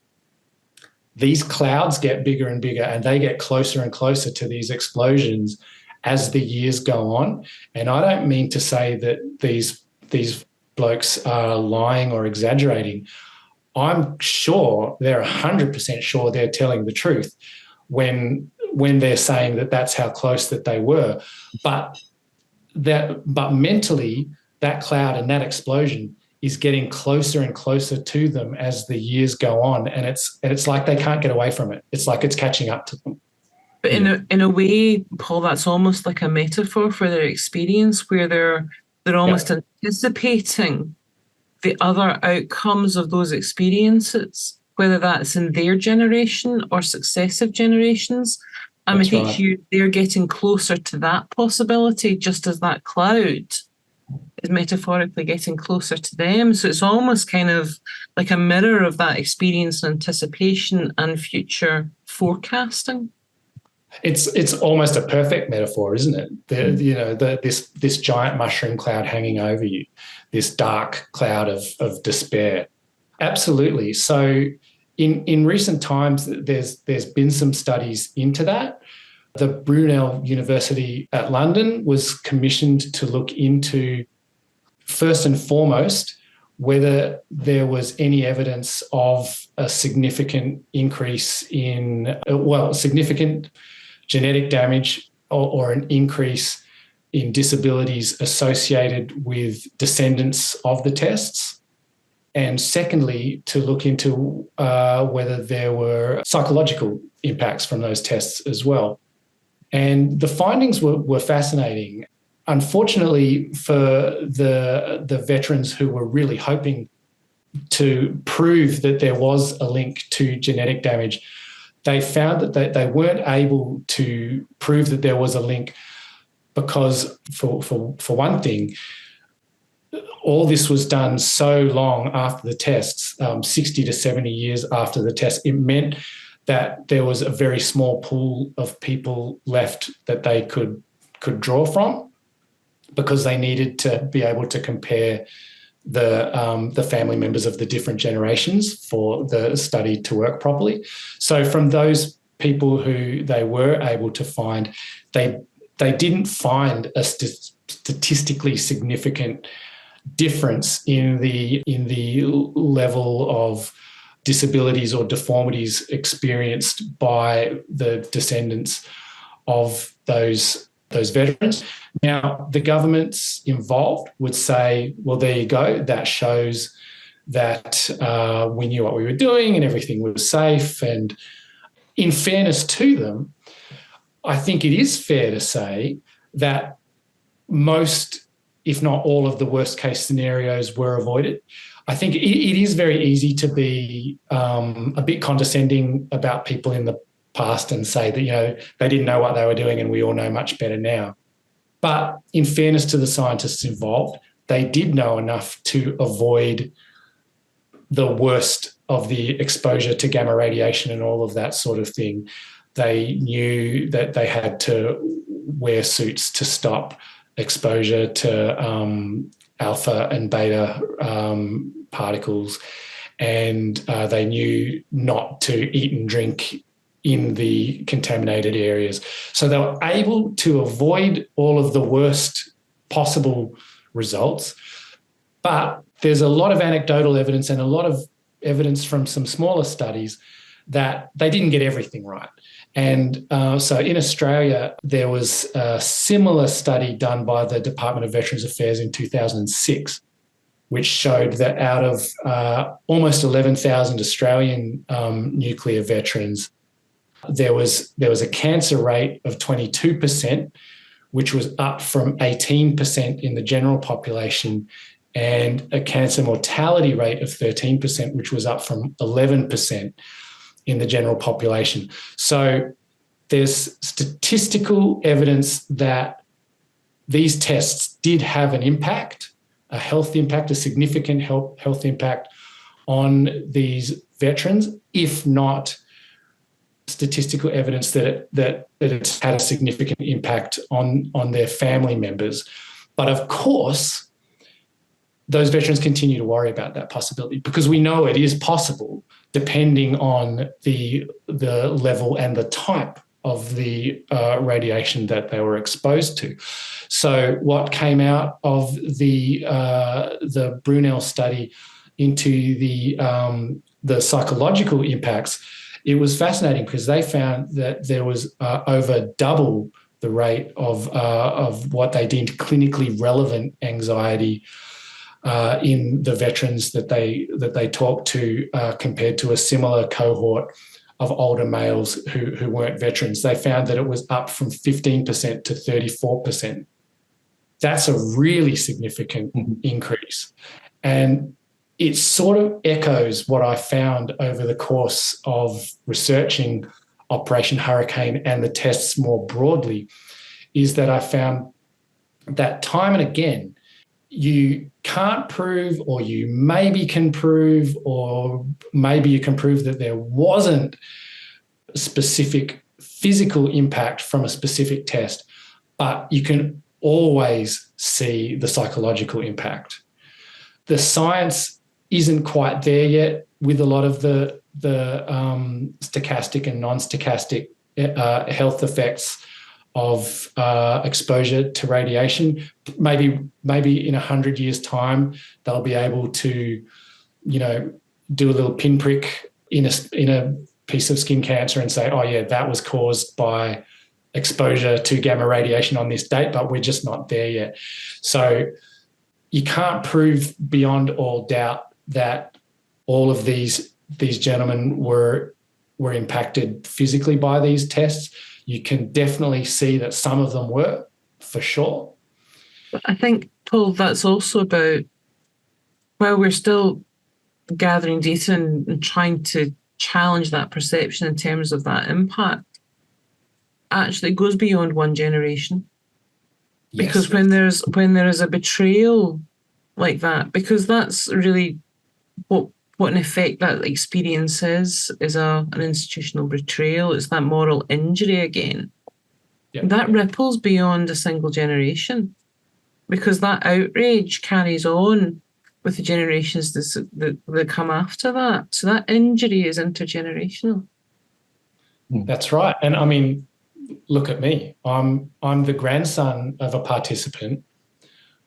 these clouds get bigger and bigger and they get closer and closer to these explosions as the years go on. And I don't mean to say that these blokes are lying or exaggerating. I'm sure they're 100% sure they're telling the truth when they're saying that that's how close that they were. But mentally, that cloud and that explosion is getting closer and closer to them as the years go on, and it's like they can't get away from it. It's like it's catching up to them. But in a way, Paul, that's almost like a metaphor for their experience, where they're almost anticipating the other outcomes of those experiences, whether that's in their generation or successive generations. And I think they're getting closer to that possibility, just as that cloud is metaphorically getting closer to them. So it's almost kind of like a mirror of that experience and anticipation and future forecasting. It's almost a perfect metaphor, isn't it? This giant mushroom cloud hanging over you, this dark cloud of despair. Absolutely. So In recent times, there's been some studies into that. The Brunel University at London was commissioned to look into, first and foremost, whether there was any evidence of a significant increase in, significant genetic damage or an increase in disabilities associated with descendants of the tests. And secondly, to look into whether there were psychological impacts from those tests as well. And the findings were fascinating. Unfortunately, for the veterans who were really hoping to prove that there was a link to genetic damage, they found that they weren't able to prove that there was a link because, for one thing, all this was done so long after the tests, 60 to 70 years after the test. It meant that there was a very small pool of people left that they could draw from, because they needed to be able to compare the family members of the different generations for the study to work properly. So from those people who they were able to find, they didn't find a statistically significant difference in the level of disabilities or deformities experienced by the descendants of those veterans. Now, the governments involved would say, well, there you go, that shows that we knew what we were doing and everything was safe. And in fairness to them, I think it is fair to say that most, if not all, of the worst case scenarios were avoided. I think it is very easy to be a bit condescending about people in the past and say that, they didn't know what they were doing and we all know much better now. But in fairness to the scientists involved, they did know enough to avoid the worst of the exposure to gamma radiation and all of that sort of thing. They knew that they had to wear suits to stop exposure to alpha and beta particles, and they knew not to eat and drink in the contaminated areas. So they were able to avoid all of the worst possible results. But there's a lot of anecdotal evidence and a lot of evidence from some smaller studies that they didn't get everything right. And so in Australia, there was a similar study done by the Department of Veterans Affairs in 2006, which showed that out of almost 11,000 Australian nuclear veterans, there was a cancer rate of 22%, which was up from 18% in the general population, and a cancer mortality rate of 13%, which was up from 11% in the general population. So there's statistical evidence that these tests did have an impact, a health impact, a significant health impact on these veterans, if not statistical evidence that it's had a significant impact on their family members. But of course, those veterans continue to worry about that possibility, because we know it is possible depending on the level and the type of the radiation that they were exposed to. So what came out of the Brunel study into the psychological impacts, it was fascinating because they found that there was over double the rate of what they deemed clinically relevant anxiety in the veterans that they talked to compared to a similar cohort of older males who weren't veterans. They found that it was up from 15% to 34%. That's a really significant increase. And it sort of echoes what I found over the course of researching Operation Hurricane and the tests more broadly, is that I found that time and again, you can't prove, or you maybe can prove, or maybe you can prove that there wasn't a specific physical impact from a specific test, but you can always see the psychological impact. The science isn't quite there yet with a lot of the stochastic and non-stochastic health effects of exposure to radiation. Maybe in 100 years' time, they'll be able to, do a little pinprick in a piece of skin cancer and say, oh yeah, that was caused by exposure to gamma radiation on this date, but we're just not there yet. So you can't prove beyond all doubt that all of these gentlemen were impacted physically by these tests. You can definitely see that some of them were, for sure. I think, Paul, that's also about, while we're still gathering data and trying to challenge that perception in terms of that impact, actually it goes beyond one generation. Yes. Because when there is a betrayal like that, because that's really what in effect that experience is an institutional betrayal. It's that moral injury again. Yep. That ripples beyond a single generation, because that outrage carries on with the generations that come after that. So that injury is intergenerational. That's right. And I mean, look at me. I'm the grandson of a participant.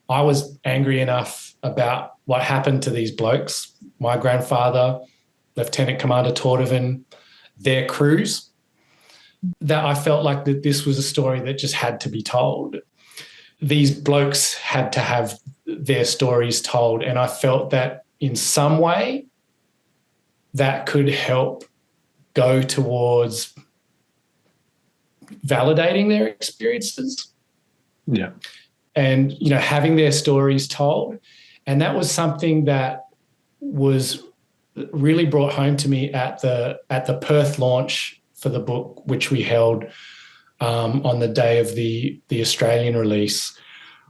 I was angry enough about what happened to these blokes, my grandfather, Lieutenant Commander Taudevin, their crews, that I felt like that this was a story that just had to be told. These blokes had to have their stories told, and I felt that in some way that could help go towards validating their experiences. Yeah. And, having their stories told. And that was something that was really brought home to me at the Perth launch for the book, which we held on the day of the Australian release.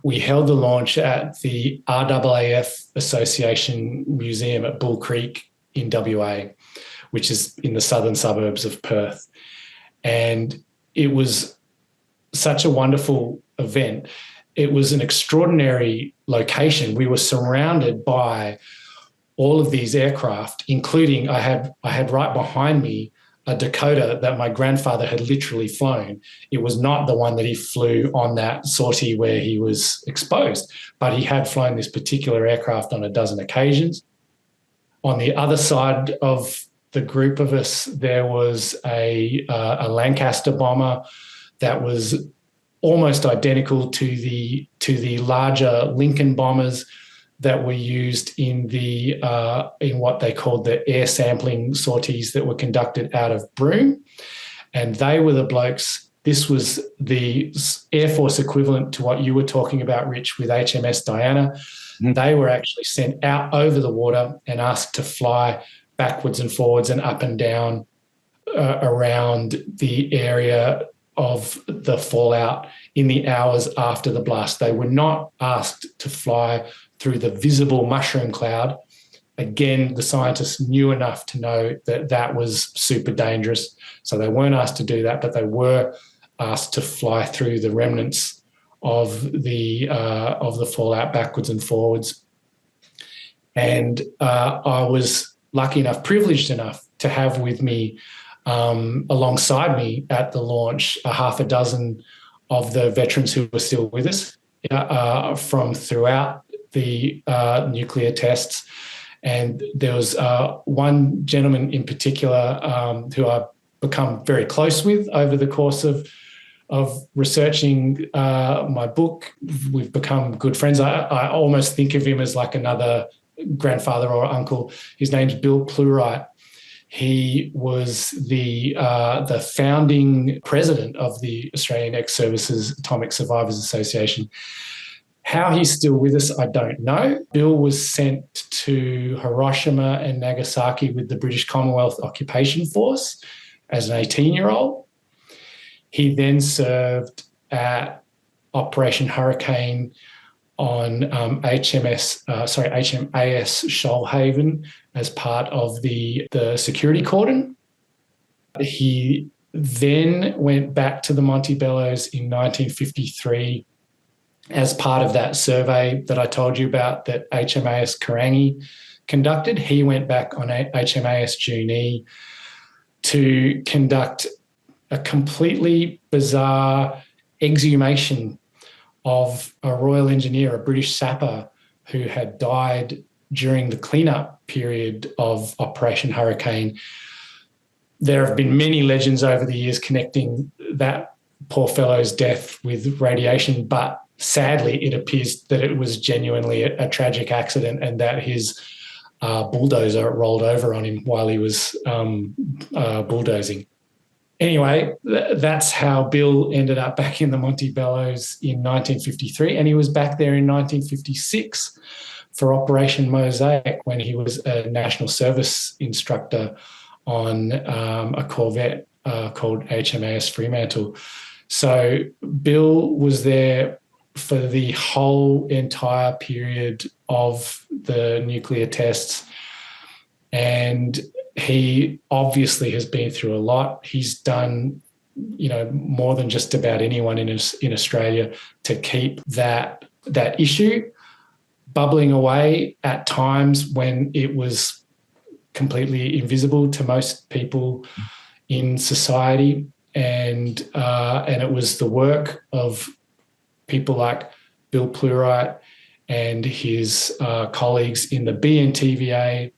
We held the launch at the RAAF Association Museum at Bull Creek in WA, which is in the southern suburbs of Perth. And it was such a wonderful event. It was an extraordinary location. We were surrounded by all of these aircraft, including I had right behind me a Dakota that my grandfather had literally flown. It was not the one that he flew on that sortie where he was exposed, but he had flown this particular aircraft on a dozen occasions. On the other side of the group of us, there was a Lancaster bomber that was almost identical to the larger Lincoln bombers that were used in what they called the air sampling sorties that were conducted out of Broome. And they were the blokes. This was the Air Force equivalent to what you were talking about, Rich, with HMS Diana. Mm-hmm. They were actually sent out over the water and asked to fly backwards and forwards and up and down around the area of the fallout in the hours after the blast. They were not asked to fly through the visible mushroom cloud. Again, the scientists knew enough to know that that was super dangerous, so they weren't asked to do that, but they were asked to fly through the remnants of the fallout backwards and forwards. And I was lucky enough, privileged enough to have with me, alongside me at the launch, a half a dozen of the veterans who were still with us from throughout the nuclear tests. And there was one gentleman in particular who I've become very close with over the course of researching my book. We've become good friends. I almost think of him as like another grandfather or uncle. His name's Bill Plewright. He was the founding president of the Australian Ex-Services Atomic Survivors Association. How he's still with us, I don't know. Bill was sent to Hiroshima and Nagasaki with the British Commonwealth Occupation Force as an 18-year-old. He then served at Operation Hurricane on HMS Shoalhaven as part of the security cordon. He then went back to the Montebellos in 1953 as part of that survey that I told you about that HMAS Karangi conducted. He went back on HMAS Junee to conduct a completely bizarre exhumation of a Royal Engineer, a British sapper, who had died during the cleanup period of Operation Hurricane. There have been many legends over the years connecting that poor fellow's death with radiation, but sadly it appears that it was genuinely a tragic accident and that his bulldozer rolled over on him while he was bulldozing. Anyway, that's how Bill ended up back in the Montebellos in 1953, and he was back there in 1956 for Operation Mosaic when he was a national service instructor on a corvette called HMS Fremantle. So Bill was there for the whole entire period of the nuclear tests, and he obviously has been through a lot. He's done, more than just about anyone in Australia to keep that issue bubbling away at times when it was completely invisible to most people in society. And it was the work of people like Bill Plewright and his colleagues in the BNTVA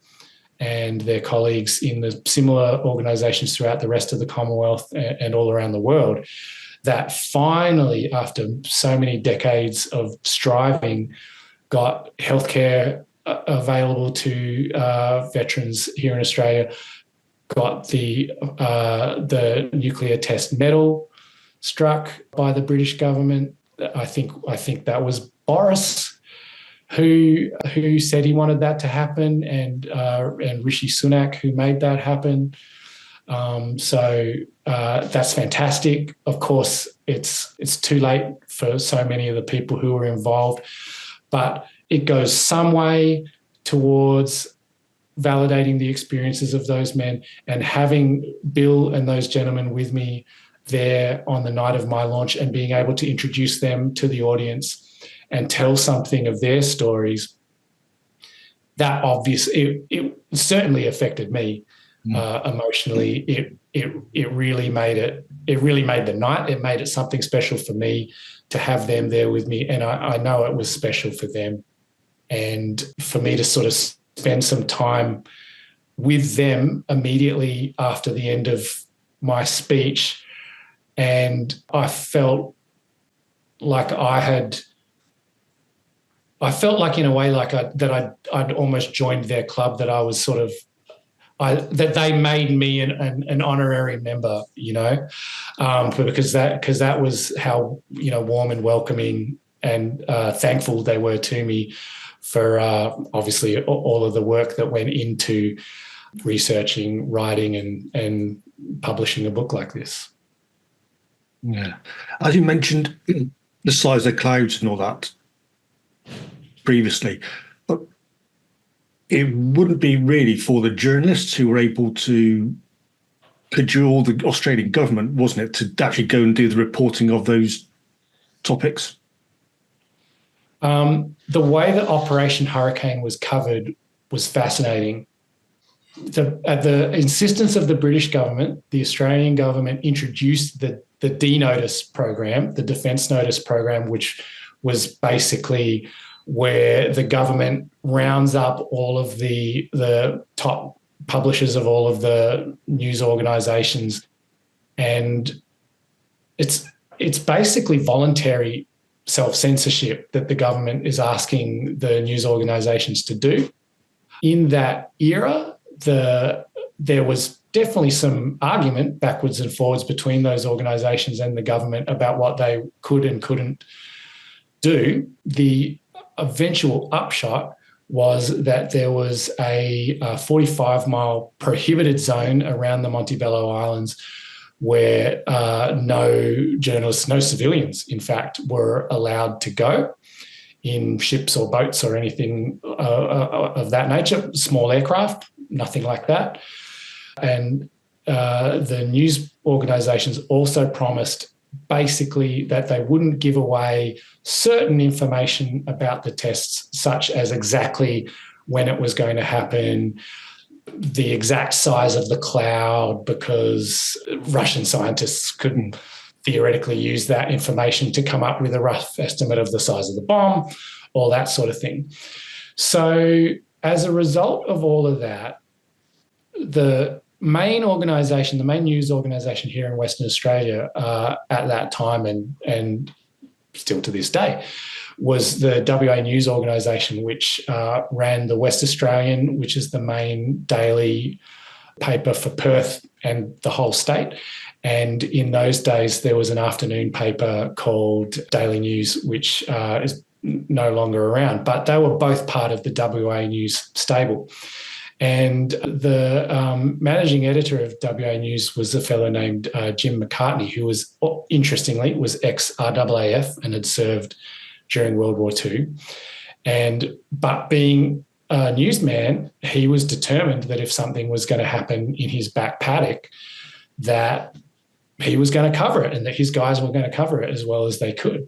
and their colleagues in the similar organisations throughout the rest of the Commonwealth and all around the world, that finally, after so many decades of striving, got healthcare available to veterans here in Australia, got the nuclear test medal struck by the British government. I think that was Boris who said he wanted that to happen, and Rishi Sunak who made that happen. So that's fantastic. Of course, it's too late for so many of the people who were involved, but it goes some way towards validating the experiences of those men, and having Bill and those gentlemen with me there on the night of my launch and being able to introduce them to the audience and tell something of their stories, that obviously it certainly affected me emotionally. It really made the night. It made it something special for me to have them there with me, and I know it was special for them, and for me to sort of spend some time with them immediately after the end of my speech. And I felt like in a way like I'd almost joined their club, that I was sort of, that they made me an honorary member, because that was how, warm and welcoming and thankful they were to me for obviously all of the work that went into researching, writing and publishing a book like this. Yeah. As you mentioned, the size of clouds and all that previously, but it wouldn't be really for the journalists who were able to cajole the Australian government, wasn't it, to actually go and do the reporting of those topics? The way that Operation Hurricane was covered was fascinating. At the insistence of the British government, the Australian government introduced the D-Notice program, the Defence Notice program, which was basically where the government rounds up all of the top publishers of all of the news organisations, and it's basically voluntary self-censorship that the government is asking the news organisations to do. In that era, there was definitely some argument backwards and forwards between those organisations and the government about what they could and couldn't do. The eventual upshot was that there was a 45-mile prohibited zone around the Montebello Islands where no journalists, no civilians, in fact, were allowed to go in ships or boats or anything of that nature, small aircraft, nothing like that. And the news organisations also promised basically that they wouldn't give away certain information about the tests, such as exactly when it was going to happen, the exact size of the cloud, because Russian scientists couldn't theoretically use that information to come up with a rough estimate of the size of the bomb, all that sort of thing. So as a result of all of that, the main organisation, the main news organisation here in Western Australia at that time and still to this day was the WA News organisation, which ran the West Australian, which is the main daily paper for Perth and the whole state. And in those days, there was an afternoon paper called Daily News, which is no longer around, but they were both part of the WA News stable. And the managing editor of WA News was a fellow named Jim Macartney, who was, interestingly, was ex-RAAF and had served during World War II. But being a newsman, he was determined that if something was going to happen in his back paddock, that he was going to cover it and that his guys were going to cover it as well as they could.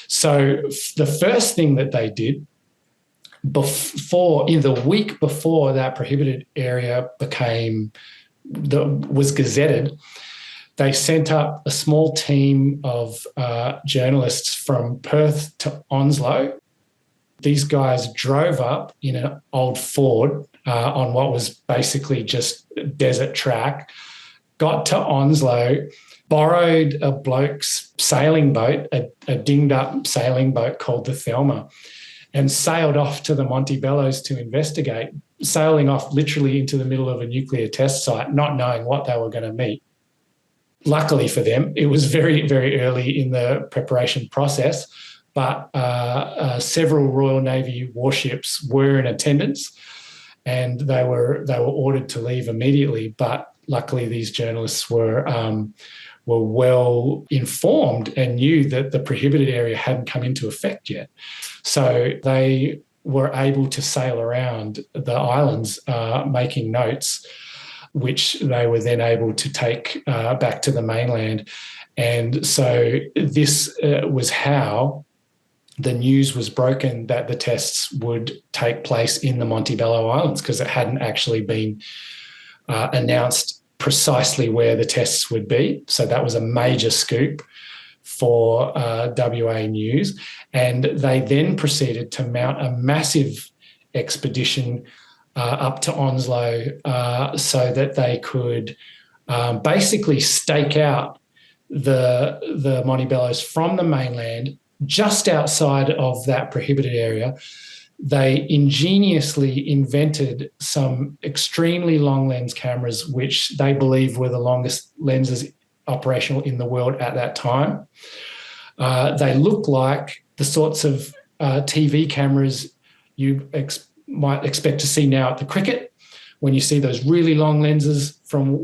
So the first thing that they did in the week before that prohibited area was gazetted, they sent up a small team of journalists from Perth to Onslow. These guys drove up in an old Ford on what was basically just a desert track, got to Onslow, borrowed a bloke's sailing boat, a dinged-up sailing boat called the Thelma, and sailed off to the Montebellos to investigate, sailing off literally into the middle of a nuclear test site, not knowing what they were going to meet. Luckily for them, it was very, very early in the preparation process, but several Royal Navy warships were in attendance and they were ordered to leave immediately. But luckily, these journalists were well informed and knew that the prohibited area hadn't come into effect yet. So they were able to sail around the islands making notes, which they were then able to take back to the mainland. And so this was how the news was broken that the tests would take place in the Montebello Islands, because it hadn't actually been announced precisely where the tests would be. So that was a major scoop for WA News. And they then proceeded to mount a massive expedition up to Onslow so that they could basically stake out the Montebellos from the mainland just outside of that prohibited area. They ingeniously invented some extremely long lens cameras, which they believe were the longest lenses operational in the world at that time. They look like the sorts of TV cameras you might expect to see now at the cricket, when you see those really long lenses from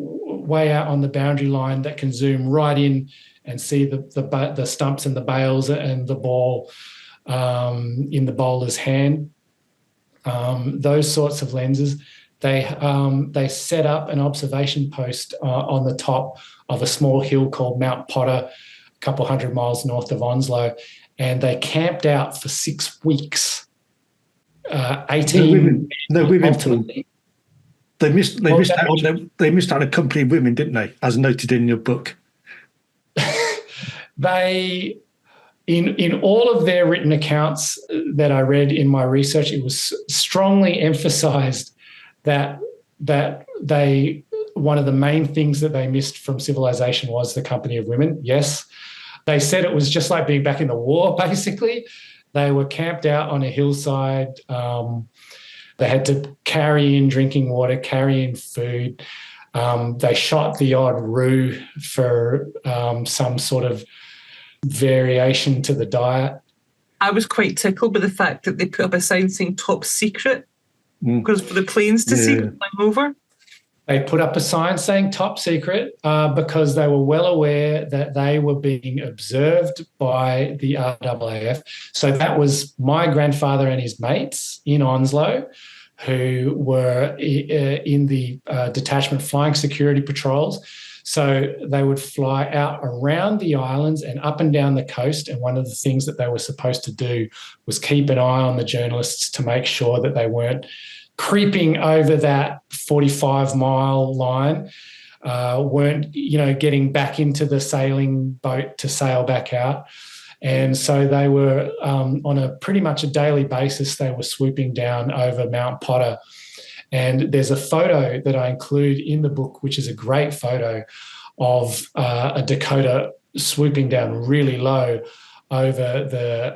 way out on the boundary line that can zoom right in and see the stumps and the bails and the ball in the bowler's hand. Those sorts of lenses. They set up an observation post on the top of a small hill called Mount Potter, a couple hundred miles north of Onslow, and they camped out for 6 weeks. 18 no women. They missed out on a company of women, didn't they? As noted in your book. They, in all of their written accounts that I read in my research, it was strongly emphasised that one of the main things that they missed from civilization was the company of women. Yes, they said it was just like being back in the war, basically. They were camped out on a hillside. They had to carry in drinking water, carry in food. They shot the odd roo for some sort of variation to the diet. I was quite tickled by the fact that they put up a sign saying top secret, because for the planes to see them flying over. They put up a sign saying top secret because they were well aware that they were being observed by the RAAF. So that was my grandfather and his mates in Onslow, who were in the detachment flying security patrols. So they would fly out around the islands and up and down the coast. And one of the things that they were supposed to do was keep an eye on the journalists to make sure that they weren't creeping over that 45-mile line, weren't, getting back into the sailing boat to sail back out. And so they were, on a pretty much a daily basis, they were swooping down over Mount Potter. And there's a photo that I include in the book, which is a great photo of a Dakota swooping down really low over the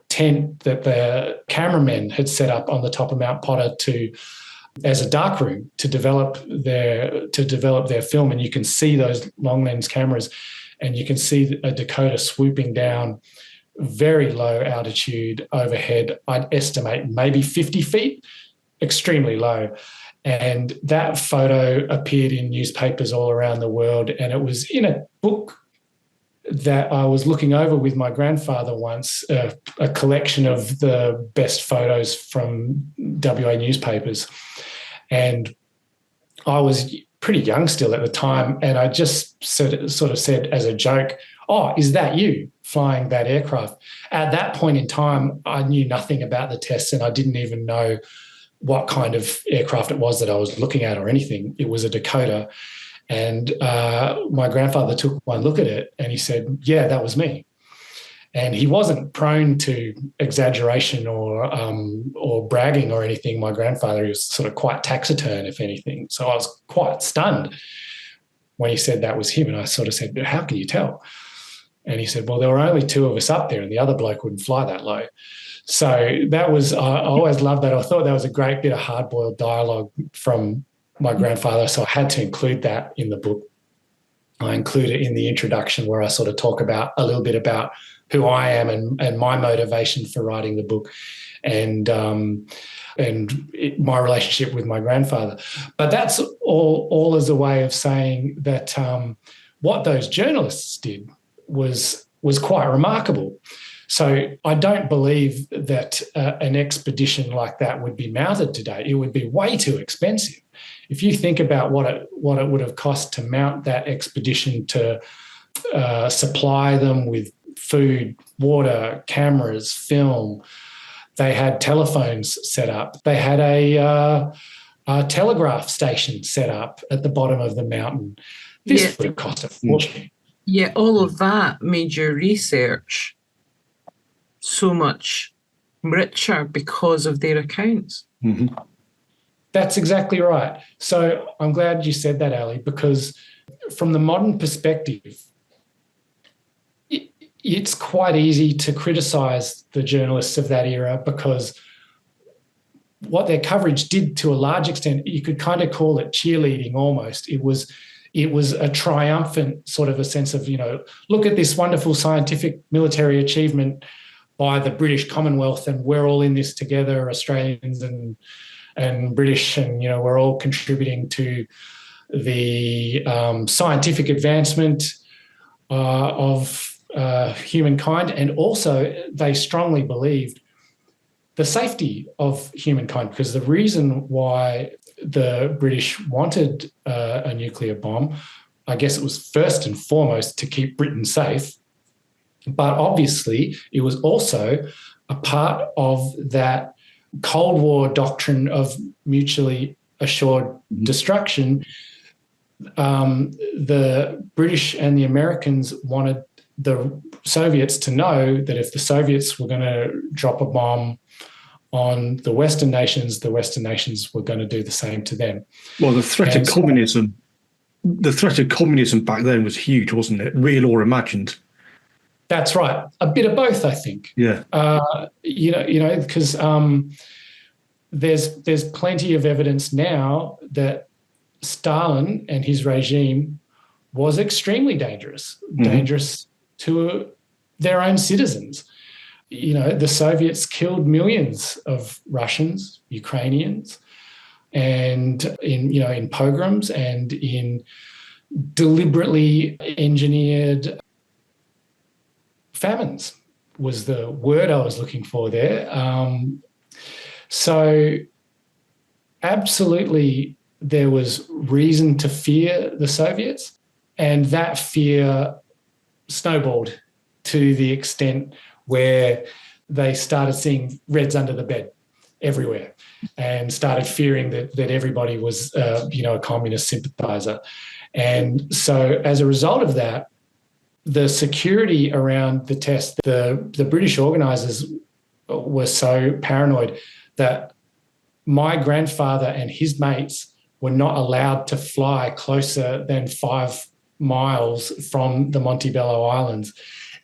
tent that the cameramen had set up on the top of Mount Potter as a darkroom to develop their film. And you can see those long lens cameras, and you can see a Dakota swooping down very low altitude overhead. I'd estimate maybe 50 feet, extremely low. And that photo appeared in newspapers all around the world. And it was in a book that I was looking over with my grandfather once, a collection of the best photos from WA newspapers. And I was pretty young still at the time. And I just sort of said as a joke, "Oh, is that you flying that aircraft?" At that point in time, I knew nothing about the tests, and I didn't even know what kind of aircraft it was that I was looking at or anything. It was a Dakota. And my grandfather took one look at it and he said, "Yeah, that was me." And he wasn't prone to exaggeration or bragging or anything. My grandfather was sort of quite taciturn, if anything. So I was quite stunned when he said that was him. And I sort of said, "How can you tell?" And he said, "Well, there were only two of us up there and the other bloke wouldn't fly that low." So that was, I always loved that. I thought that was a great bit of hard-boiled dialogue from my grandfather. So I had to include that in the book. I include it in the introduction where I sort of talk about a little bit about who I am and my motivation for writing the book and my relationship with my grandfather. But that's all as a way of saying that what those journalists did was quite remarkable. So I don't believe that an expedition like that would be mounted today. It would be way too expensive. If you think about what it would have cost to mount that expedition, to supply them with food, water, cameras, film. They had telephones set up. They had a telegraph station set up at the bottom of the mountain. This would have cost a fortune. Yeah, all of that made your research so much richer because of their accounts. Mm-hmm. That's exactly right. So I'm glad you said that, Ali, because from the modern perspective, it's quite easy to criticise the journalists of that era because what their coverage did to a large extent, you could kind of call it cheerleading almost. It was a triumphant sort of a sense of, look at this wonderful scientific military achievement by the British Commonwealth and we're all in this together, Australians and British, and, we're all contributing to the scientific advancement of humankind. And also they strongly believed the safety of humankind, because the reason why the British wanted a nuclear bomb, I guess it was first and foremost to keep Britain safe, but obviously it was also a part of that Cold War doctrine of mutually assured destruction. The British and the Americans wanted the Soviets to know that if the Soviets were going to drop a bomb on the Western nations were going to do the same to them. Well, the threat of communism back then was huge, wasn't it? Real or imagined? That's right. A bit of both, I think. Yeah. Because there's plenty of evidence now that Stalin and his regime was extremely dangerous to their own citizens. The Soviets killed millions of Russians, Ukrainians, and in pogroms and in deliberately engineered famines was the word I was looking for there. So absolutely there was reason to fear the Soviets, and that fear snowballed to the extent where they started seeing Reds under the bed everywhere and started fearing that everybody was, a communist sympathizer. And so as a result of that, the security around the test, the British organisers were so paranoid that my grandfather and his mates were not allowed to fly closer than 5 miles from the Montebello Islands.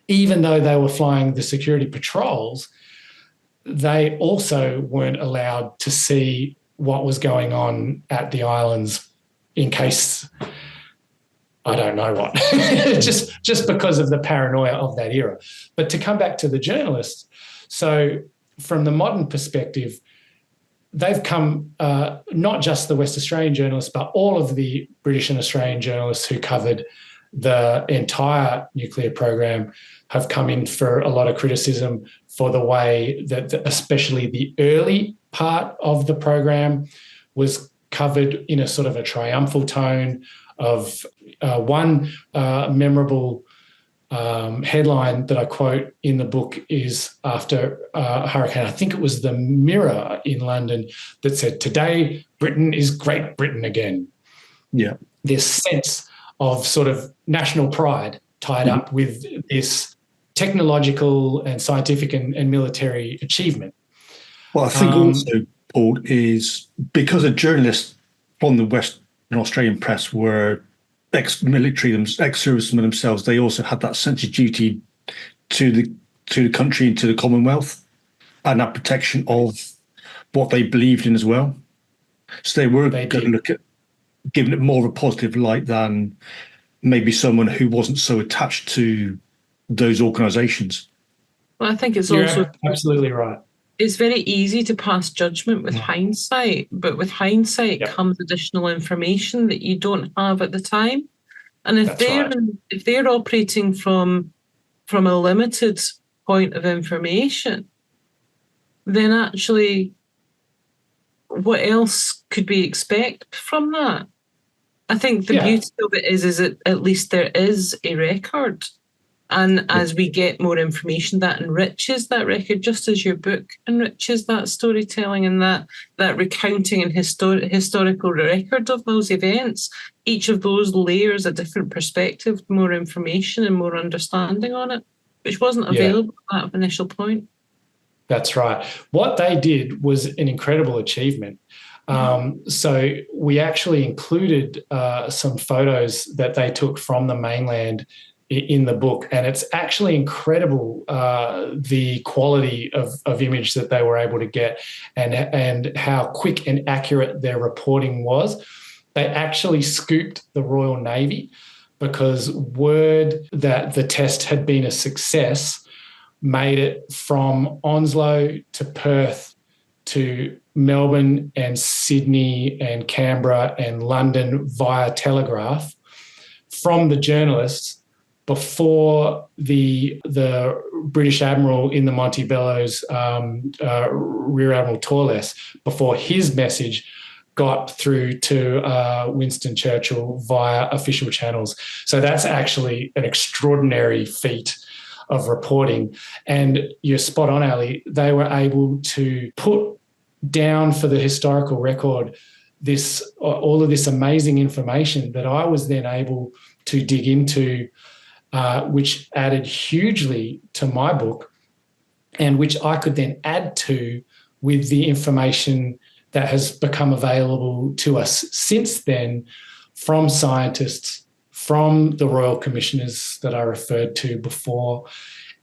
Even though they were flying the security patrols, they also weren't allowed to see what was going on at the islands in case, I don't know what, just because of the paranoia of that era. But to come back to the journalists, so from the modern perspective, they've come, not just the West Australian journalists, but all of the British and Australian journalists who covered the entire nuclear program have come in for a lot of criticism for the way that especially the early part of the program was covered in a sort of a triumphal tone of one memorable headline that I quote in the book is after a hurricane, I think it was the Mirror in London, that said, "Today, Britain is Great Britain again." Yeah. This sense of sort of national pride tied up with this technological and scientific and military achievement. Well, I think also, Paul, is because a journalist from the Western Australian press were ex-military, ex-servicemen themselves, they also had that sense of duty to the country and to the Commonwealth, and that protection of what they believed in as well. So they were going to look at giving it more of a positive light than maybe someone who wasn't so attached to those organisations. Well, I think it's You're also absolutely right. It's very easy to pass judgment with hindsight, but with hindsight comes additional information that you don't have at the time. And if they're operating from a limited point of information, then actually what else could we expect from that? I think the beauty of it is that at least there is a record. And as we get more information, that enriches that record, just as your book enriches that storytelling and that recounting and historical record of those events. Each of those layers a different perspective, more information and more understanding on it, which wasn't available at that initial point. That's right. What they did was an incredible achievement. So we actually included some photos that they took from the mainland in the book, and it's actually incredible the quality of image that they were able to get and how quick and accurate their reporting was. They actually scooped the Royal Navy because word that the test had been a success made it from Onslow to Perth to Melbourne and Sydney and Canberra and London via telegraph from the journalists before the British Admiral in the Montebello's, Rear Admiral Torles, before his message got through to Winston Churchill via official channels. So that's actually an extraordinary feat of reporting. And you're spot on, Ali. They were able to put down for the historical record all of this amazing information that I was then able to dig into, which added hugely to my book and which I could then add to with the information that has become available to us since then from scientists, from the Royal Commissioners that I referred to before.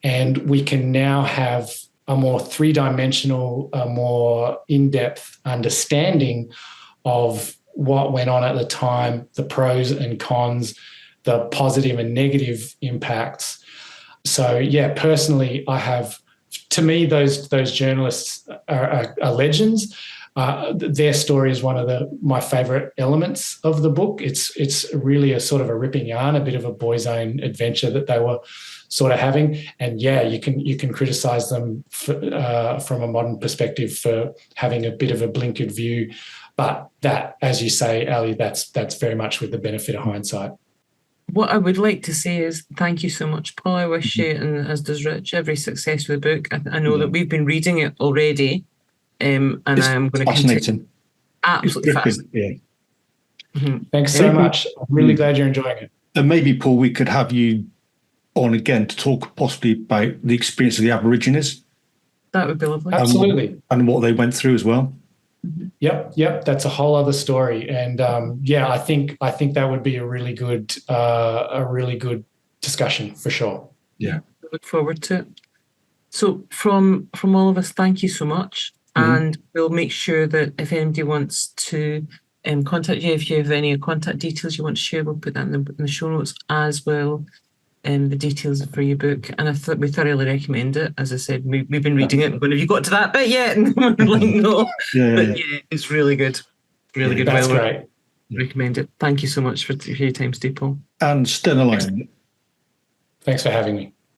And we can now have a more three-dimensional, a more in-depth understanding of what went on at the time, the pros and cons, the positive and negative impacts. So, personally, I have, to me, those journalists are legends. Their story is one of my favourite elements of the book. It's really a sort of a ripping yarn, a bit of a boys' own adventure that they were sort of having. And you can criticise them from a modern perspective for having a bit of a blinkered view But that, as you say, Ali, that's very much with the benefit of hindsight. What I would like to say is thank you so much, Paul. I wish you, and as does Rich, every success with the book. I know that we've been reading it already, and I am going to continue. Absolutely fascinating. Yeah. Thanks so much. I'm really glad you're enjoying it. And maybe, Paul, we could have you on again to talk possibly about the experience of the Aborigines. That would be lovely. Absolutely. And what they went through as well. Yep. That's a whole other story. And I think that would be a really good discussion for sure. Yeah. I look forward to it. So from all of us, thank you so much. And we'll make sure that if anybody wants to contact you, if you have any contact details you want to share, we'll put that in the show notes as well. The details for your book, and I thought we thoroughly recommend it. As I said, we've been reading it. When have you got to that bit yet? And we're like, no. But it's really good. Really good. That's great. Recommend it. Thank you so much for your time, Steve Paul. And still alive. Thanks for having me.